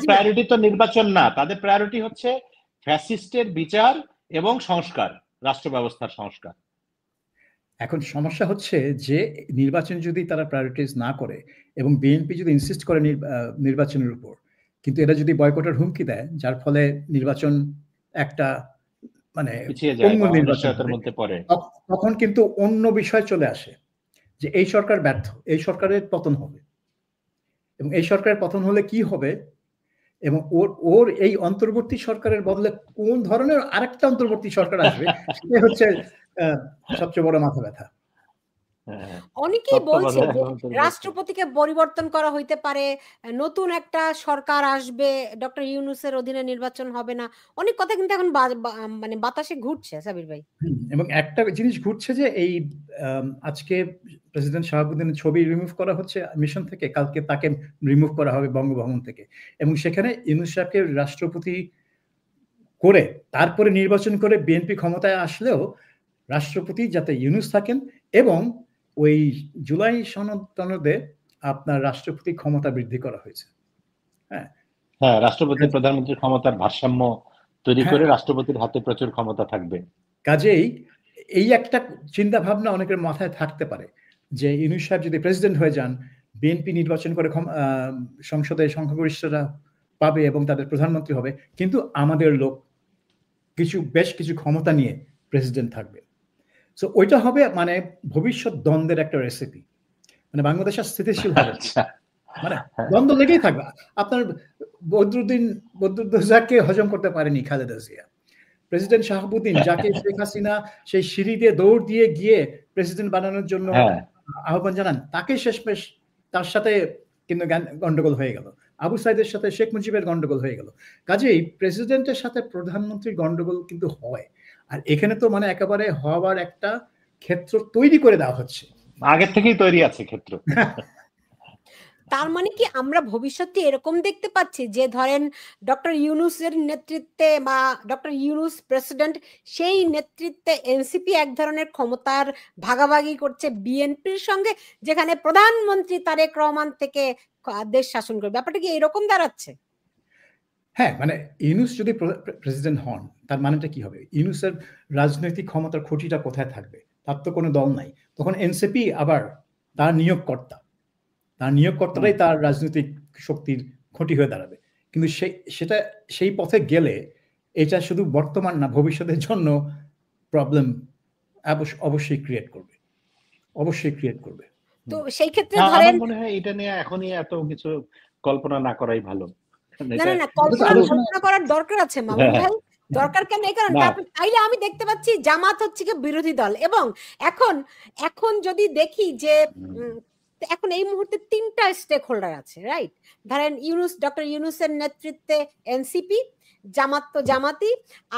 প্রায়োরিটি তো নির্বাচন না, তাদের প্রায়োরিটি হচ্ছে ফ্যাসিস্টের বিচার এবং সংস্কার, রাষ্ট্র ব্যবস্থার সংস্কার। এখন সমস্যা হচ্ছে যে নির্বাচন যদি তারা প্রায়োরিটাইজ না করে এবং বিএনপি যদি ইনসিস্ট করে নির্বাচনের উপর, কিন্তু এরা যদি বয়কটের হুমকি দেয়, যার ফলে নির্বাচন একটা মানে তখন কিন্তু অন্য বিষয় চলে আসে যে এই সরকার ব্যর্থ, এই সরকারের পতন হবে, এবং এই সরকারের পতন হলে কি হবে, এবং ওর এই অন্তর্বর্তী সরকারের বদলে কোন ধরনের আরেকটা অন্তর্বর্তী সরকার আসবে, সেটা হচ্ছে সবচেয়ে বড় মাথা ব্যথা। অনেকেই বলছে যে রাষ্ট্রপতিকে পরিবর্তন করা হইতে পারে, নতুন একটা সরকার আসবে, ডক্টর ইউনূসের অধীনে নির্বাচন হবে না, অনেক কথা কিন্তু এখন মানে বাতাসে ঘুরছে সাবির ভাই। এবং একটা জিনিস ঘুরছে যে এই আজকে প্রেসিডেন্ট শাহাবুদ্দিনের ছবি রিমুভ করা হচ্ছে মিশন থেকে, কালকে তাকে রিমুভ করা হবে বঙ্গভবন থেকে, এবং সেখানে ইউনূস সাহেবকে রাষ্ট্রপতি করে তারপরে নির্বাচন করে বিএনপি ক্ষমতায় আসলেও রাষ্ট্রপতি যাতে ইউনূস থাকেন, এবং ওই জুলাই সনদে আপনার রাষ্ট্রপতি ক্ষমতা বৃদ্ধি করা হয়েছে। হ্যাঁ, রাষ্ট্রপতি প্রধানমন্ত্রীর ক্ষমতার ভারসাম্য তৈরি করে রাষ্ট্রপতির হাতে প্রচুর ক্ষমতা থাকবে। কাজেই এই একটা চিন্তা ভাবনা অনেকের মাথায় থাকতে পারে যে ইউনূস সাহেব যদি প্রেসিডেন্ট হয়ে যান, বিএনপি নির্বাচন করে সংসদে সংখ্যাগরিষ্ঠতা পাবে এবং তাদের প্রধানমন্ত্রী হবে, কিন্তু আমাদের লোক বেশ কিছু ক্ষমতা নিয়ে প্রেসিডেন্ট থাকবে। সো ওইটা হবে মানে ভবিষ্যৎ দ্বন্দ্বের একটা রেসিপি, মানে বাংলাদেশ স্থিতিশীল হবে, মানে দ্বন্দ্ব লেগেই থাকবে। আপনার বদরুদ্দোজাকে হজম করতে পারেনি খালেদা জিয়া, প্রেসিডেন্ট শাহাবুদ্দিন যাকে শেখ হাসিনা সেই সিঁড়ি দিয়ে দৌড় দিয়ে গিয়ে প্রেসিডেন্ট বানানোর জন্য আহ্বান জানান, তাকে শেষমেশ তার সাথে কিন্তু গন্ডগোল হয়ে গেল, আবু সাইদের সাথে শেখ মুজিবের গন্ডগোল হয়ে গেল। কাজেই প্রেসিডেন্টের সাথে প্রধানমন্ত্রীর গন্ডগোল কিন্তু হয়, আর এখানে তো মানে একেবারে হওয়ার একটা ক্ষেত্র তৈরি করে দেওয়া হচ্ছে, আগে থেকেই তৈরি আছে ক্ষেত্র। তার মানে কি আমরা ভবিষ্যতে এরকম দেখতে পাচ্ছি যে ধরেন ডক্টর ইউনূসের নেতৃত্বে বা ডক্টর ইউনূস প্রেসিডেন্ট, সেই নেতৃত্বে এনসিপি এক ধরনের ক্ষমতার ভাগাভাগি করছে বিএনপির সঙ্গে, যেখানে প্রধানমন্ত্রী তারেক রহমান থেকে দেশ শাসন করবে, ব্যাপারটা কি এরকম দাঁড়াচ্ছে? হ্যাঁ, মানে ইউনূস যদি প্রেসিডেন্ট হন, তার মানেটা কি হবে? ইউনূসের রাজনৈতিক ক্ষমতার খুঁটিটা কোথায় থাকবে? তার তো কোনো দল নাই, তখন এনসিপি আবার তার নিয়োগকর্তা, তার নিয়োগকর্তারাই তার রাজনৈতিক শক্তির ক্ষতি হয়ে দাঁড়াবে। কিন্তু সেই পথে গেলে এটা শুধু বর্তমান না, ভবিষ্যতের জন্য প্রবলেম অবশ্যই ক্রিয়েট করবে। তো সেই ক্ষেত্রে আমার ধরেন মনে হয় এটা নিয়ে এখনই এত কিছু কল্পনা না করাই ভালো। না কল্পনা করার দরকার আছে মামুন ভাই। দরকার কেন? এই কারণে তাইলে আমি দেখতে পাচ্ছি জামাত হচ্ছে কি বিরোধী দল, এবং এখন যদি দেখি যে এখন এই মুহূর্তে 3টা স্টেক হোল্ডার আছে, রাইট? ধরেন ডক্টর ইউনূসের নেতৃত্বে এনসিপি, জামাত তো জামাতি,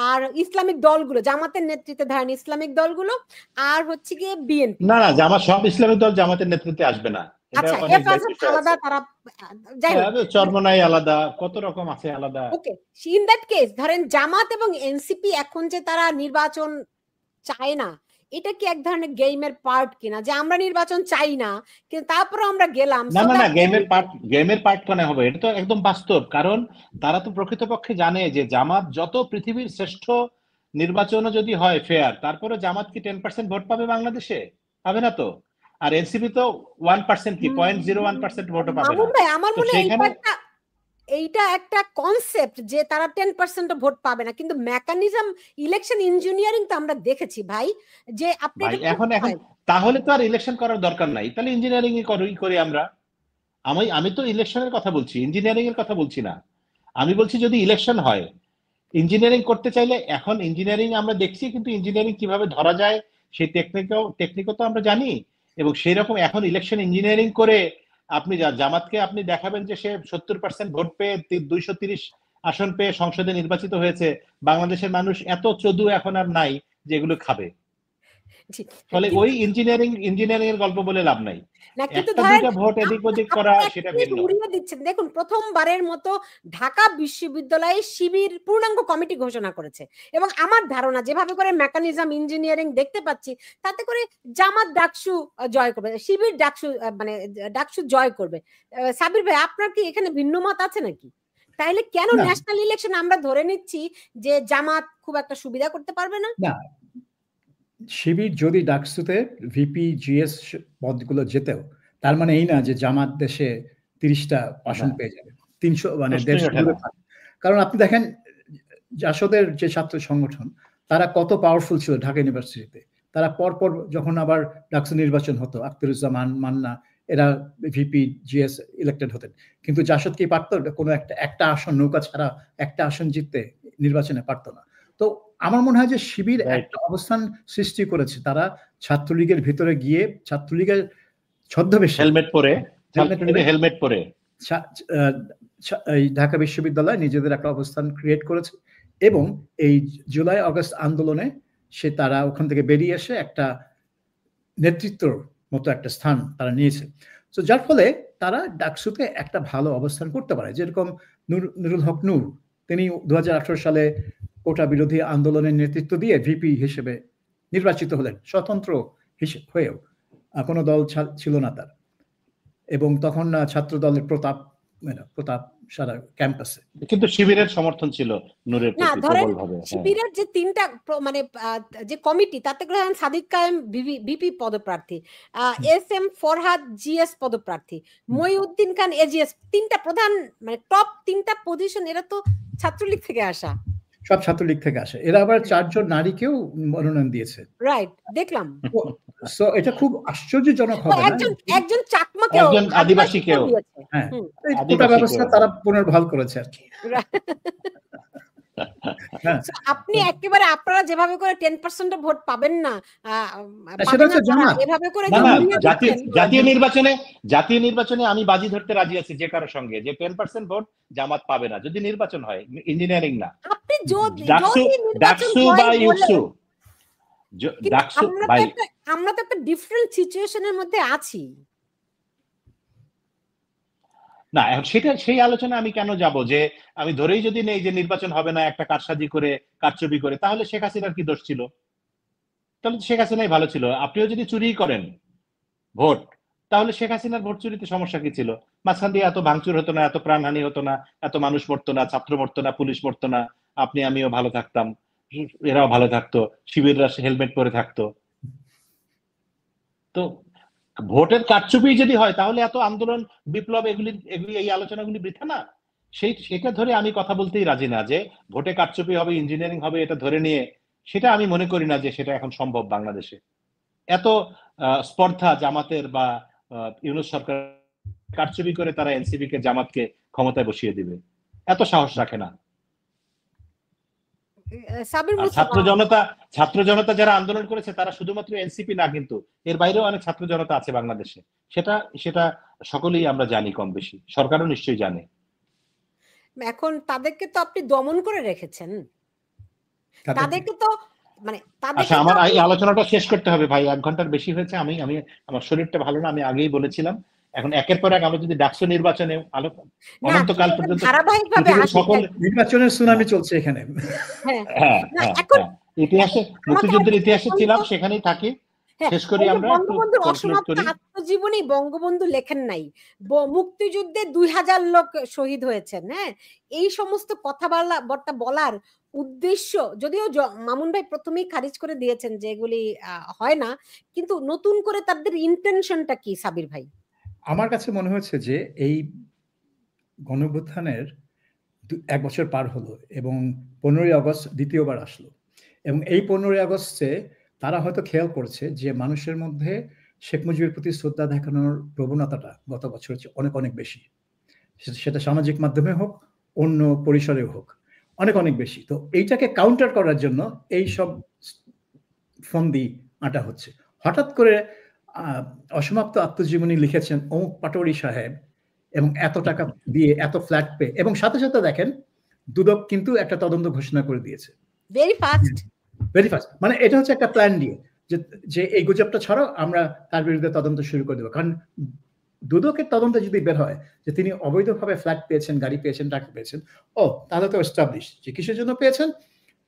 আর ইসলামিক দলগুলো, জামাতের নেতৃত্বে ধরেন ইসলামিক দলগুলো, আর হচ্ছে গিয়ে বিএনপি। না জামাত, সব ইসলামিক দল জামাতের নেতৃত্বে আসবে না। আচ্ছা, আলাদা, তারা যাই হোক, চরমনাই আলাদা, কত রকম আছে আলাদা। ওকে, ইন দ্যাট কেস ধরেন জামাত এবং এনসিপি এখন যে তারা নির্বাচন চায় না, এটা কি এক ধরনের গেমের পার্ট কিনা, যে আমরা নির্বাচন চাই না কিন্তু তারপরে আমরা গেলাম? না গেমের পার্ট কেন হবে? এটা তো একদম বাস্তব, কারণ তারা তো প্রকৃতপক্ষে জানে যে জামাত যত পৃথিবীর শ্রেষ্ঠ নির্বাচনও যদি হয় ফেয়ার, তারপরে জামাত কি 10% ভোট পাবে বাংলাদেশে? পাবে না তো। আর এনসিপি তো 1% কি 0.01% ভোটও পাবে না। ভাই আমার মনে হয় এইটা একটা কনসেপ্ট যে তারা 10% ভোট পাবে না, কিন্তু মেকানিজম ইলেকশন ইঞ্জিনিয়ারিং তো আমরা দেখেছি ভাই, যে আপনি এখন তাহলে তো আর ইলেকশন করার দরকার নাই, তাহলে ইঞ্জিনিয়ারিং করি আমরা। আমি তো ইলেকশনের কথা বলছি, ইঞ্জিনিয়ারিং এর কথা বলছি না। আমি বলছি যদি ইলেকশন হয়, ইঞ্জিনিয়ারিং করতে চাইলে এখন ইঞ্জিনিয়ারিং আমরা দেখছি, কিন্তু ইঞ্জিনিয়ারিং কিভাবে ধরা যায় সেই টেকনিকও তো আমরা জানি। এবং সেই রকম এখন ইলেকশন ইঞ্জিনিয়ারিং করে আপনি জামাতকে আপনি দেখাবেন যে সে 70% ভোট পেয়ে 230 আসন পেয়ে সংসদে নির্বাচিত হয়েছে। বাংলাদেশের মানুষ এত চদু এখন আর নাই যেগুলো খাবে। ফলে ওই ইঞ্জিনিয়ারিং এর গল্প বলে লাভ নাই। ভোট এদিক ওদিক করা সেটা উড়িয়ে দিচ্ছেন। দেখুন, প্রথমবারের মতো ঢাকা বিশ্ববিদ্যালয়ে শিবির পূর্ণাঙ্গ কমিটি ঘোষণা করেছে, এবং আমার ধারণা যেভাবে করে মেকানিজম ইঞ্জিনিয়ারিং দেখতে পাচ্ছি, তাতে করে জামাত ডাকসু জয় করবে, শিবির ডাকসু জয় করবে। সাবির ভাই, আপনার কি এখানে ভিন্ন মত আছে নাকি? তাইলে কেন ন্যাশনাল ইলেকশন আমরা ধরে নিচ্ছি যে জামাত খুব একটা সুবিধা করতে পারবে না? শিবির যদি ডাকসুতে ভিপি জিএস পদগুলো যেতেও, তার মানে এই না যে জামাত দেশে 30টা আসন পেয়ে যাবে, 300 মানে 150। কারণ আপনি দেখেন জাসদের যে ছাত্র সংগঠন, তারা কত পাওয়ারফুল ছিল ঢাকা ইউনিভার্সিটিতে। তারা পরপর যখন আবার ডাকসু নির্বাচন হতো, আখতারুজ্জামান, মান্না, এরা ভিপি জিএস ইলেক্টেড হতেন, কিন্তু জাসদ কি পারতো কোনো একটা আসন, নৌকা ছাড়া একটা আসন জিততে নির্বাচনে পারতো না। তো আমার মনে হয় যে শিবির একটা অবস্থান সৃষ্টি করেছে, তারা ছাত্রলীগের ভিতরে গিয়ে ছাত্রলীগের ছদ্মবেশে হেলমেট পরে ঢাকা বিশ্ববিদ্যালয় নিজেদের একটা অবস্থান ক্রিয়েট করেছে, এবং এই জুলাই আগস্ট আন্দোলনে তারা ওখান থেকে বেরিয়ে এসে একটা নেতৃত্বর মতো একটা স্থান তারা নিয়েছে। তো যার ফলে তারা ডাকসুতে একটা ভালো অবস্থান করতে পারে। যেরকম নুরুল হক নূর, তিনি 2018 সালে কোটা বিরোধী আন্দোলনের নেতৃত্ব দিয়ে ভিপি হিসেবে নির্বাচিত হলেন, স্বতন্ত্র হয়েও, কোনো দল ছিল না তার, এবং তখন ছাত্র দলের প্রতাপ সারা ক্যাম্পাসে, কিন্তু শিবিরের সমর্থন ছিল নূরের প্রতি প্রবলভাবে। শিবিরের যে 3টা যে কমিটি, তাতে করে সাদিক কায়েম ভিপি পদপ্রার্থী, এস এম ফরহাদ জিএস পদপ্রার্থী, মহিউদ্দিন খান এজিএস, 3টা প্রধান মানে টপ 3টা পজিশন, এরা তো ছাত্রলীগ থেকে আসা, সব ছাত্রলীগ থেকে আসে। এরা আবার 4 জন নারীকেও মনোনয়ন দিয়েছে, রাইট? দেখলাম। সো এটা খুব আশ্চর্যজনক হবে না, একজন চাকমাকেও, একজন আদিবাসীকেও, হ্যাঁ, কোটা ব্যবস্থা তারা পুনর্বহাল করেছে আর কি। আপনি একেবারে আপনারা যেভাবে করে 10% ভোট পাবেন না, এভাবে করে জাতীয় নির্বাচনে আমি বাজি ধরতে রাজি আছি যে কারোর সঙ্গে যে 10% ভোট জামাত পাবে না যদি নির্বাচন হয়, ইঞ্জিনিয়ারিং না। আপনি আমরা তো একটা ডিফারেন্ট সিচুয়েশনের মধ্যে আছি না। এখন সেই আলোচনা আমি কেন যাব, যে আমি ধরেই যদি নেই যে নির্বাচন হবে না, একটা কারসাজি করে কারচুপি করে, তাহলে শেখ হাসিনার কি দোষ ছিল? তাহলে শেখ হাসিনাই ভালো ছিল। আপনিও যদি চুরি করেন ভোট, তাহলে শেখ হাসিনার ভোট চুরিতে সমস্যা কি ছিল? মাঝখান দিয়ে এত ভাঙচুর হতো না, এত প্রাণহানি হতো না, এত মানুষ মরতো না, ছাত্র মরতো না, পুলিশ মরতো না, আপনি আমিও ভালো থাকতাম, এরাও ভালো থাকতো, শিবিররা হেলমেট পরে থাকতো। তো ভোটের কারচুপি যদি হয় তাহলে এত আন্দোলন, বিপ্লব, এগুলি এই আলোচনাগুলি বৃথা না। সেটা ধরে আমি কথা বলতেই রাজি না যে ভোটে কারচুপি হবে, ইঞ্জিনিয়ারিং হবে, এটা ধরে নিয়ে সেটা আমি মনে করি না যে সেটা এখন সম্ভব বাংলাদেশে। এত স্পর্ধা জামাতের বা ইউনূস সরকার কারচুপি করে তারা এনসিপি কে, জামাতকে ক্ষমতায় বসিয়ে দিবে, এত সাহস রাখে না। ছাত্র জনতা যারা আন্দোলন করেছে তারা শুধুমাত্র এনসিপি না, কিন্তু এর বাইরেও অনেক ছাত্র জনতা আছে বাংলাদেশে, সেটা সকলেই আমরা জানি, কম বেশি সরকারও নিশ্চয়ই জানে। এখন তাদেরকে তো আপনি দমন করে রেখেছেন, তাদেরকে তো মানে আচ্ছা, আমার এই আলোচনাটা শেষ করতে হবে ভাই, 1 ঘন্টার বেশি হয়েছে। আমি আমার শরীরটা ভালো না, আমি আগেই বলেছিলাম। এখন একের পর এক আমরা যদি ডাকসু নির্বাচনে অনন্তকাল পর্যন্ত সকল নির্বাচনের সুনামি চলছে এখানে। ইতিহাসে, মুক্তিযুদ্ধের ইতিহাসে ছিলাম, সেখানেই থাকি। শেষ করি আমরা। বঙ্গবন্ধুর অসমাপ্ত আত্মজীবনী বঙ্গবন্ধু লেখেন নাই, মুক্তিযুদ্ধে 2000 লোক শহীদ হয়েছেন। হ্যাঁ, এই সমস্ত কথাবার্তা বলার উদ্দেশ্য, যদিও মামুন ভাই প্রথমেই খারিজ করে দিয়েছেন যে এগুলি হয় না, কিন্তু নতুন করে তাদের ইন্টেনশনটা কি সাবির ভাই? আমার কাছে মনে হচ্ছে যে এই গণঅভ্যুত্থানের 1 বছর পার হলো এবং 15ই আগস্ট দ্বিতীয়বার আসলো, এবং এই 15ই আগস্টে তারা হয়তো খেয়াল করছে যে মানুষের মধ্যে শেখ মুজিবের প্রতি শ্রদ্ধা দেখানোর প্রবণতাটা গত বছর অনেক অনেক বেশি, সেটা সামাজিক মাধ্যমে হোক, অন্য পরিসরে হোক, অনেক অনেক বেশি। তো এইটাকে কাউন্টার করার জন্য এই সব ফন্দি আঁটা হচ্ছে। হঠাৎ করে অসমাপ্ত আত্মজীবনী লিখেছেন অমুক পাটোয়ারি সাহেব, এবং এত টাকা দিয়ে এত ফ্ল্যাট পে, এবং সাথে সাথে দেখেন দুদক কিন্তু একটা তদন্ত ঘোষণা করে দিয়েছে ভেরি ফাস্ট। মানে এটা হচ্ছে একটা প্ল্যান দিয়ে যে এই গুজবটা ছাড়াও আমরা তার বিরুদ্ধে তদন্ত শুরু করে দেবো। কারণ দুদকের তদন্ত যদি বের হয় যে তিনি অবৈধভাবে ফ্ল্যাট পেয়েছেন, গাড়ি পেয়েছেন, টাকা পেয়েছেন, তাহলে তো এস্টাবলিশ যে কিসের জন্য পেয়েছেন,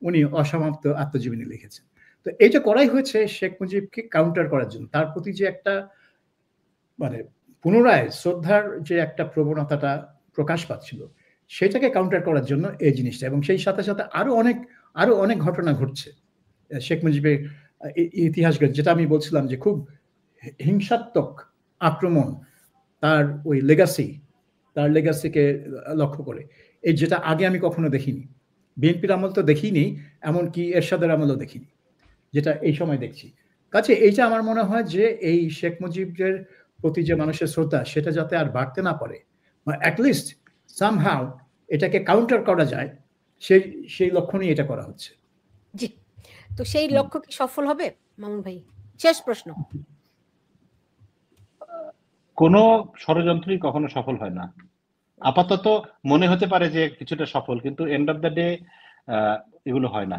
উনি অসমাপ্ত আত্মজীবনী লিখেছেন। তো এইটা করাই হয়েছে শেখ মুজিবকে কাউন্টার করার জন্য, তার প্রতি যে একটা মানে পুনরায় শ্রদ্ধার যে একটা প্রবণতাটা প্রকাশ পাচ্ছিল, সেটাকে কাউন্টার করার জন্য এই জিনিসটা। এবং সেই সাথে সাথে আরো অনেক ঘটনা ঘটছে শেখ মুজিবের ইতিহাস, যেটা আমি বলছিলাম যে খুব হিংসাত্মক আক্রমণ তার ওই লেগাসিকে লক্ষ্য করে, এই যেটা আগে আমি কখনো দেখিনি। বিএনপির আমল তো দেখিনি, এমনকি এরশাদের আমলও দেখিনি, যেটা এই সময় দেখছি। কাছে এইটা আমার মনে হয় যে এই শেখ মুজিবের প্রতি যে মানুষের শ্রদ্ধা, সেটা যাতে আর বাড়তে না পারে, বা অ্যাটলিস্ট সামহাউ এটাকে কাউন্টার করা যায়, সেই লক্ষ্য নিয়ে এটা করা হচ্ছে। জি, তো সেই লক্ষ্য কি সফল হবে মামুন ভাই? শেষ প্রশ্ন। কোন ষড়যন্ত্রই কখনো সফল হয় না। আপাতত মনে হতে পারে যে কিছুটা সফল, কিন্তু এন্ড অফ দ্য ডে এগুলো হয় না।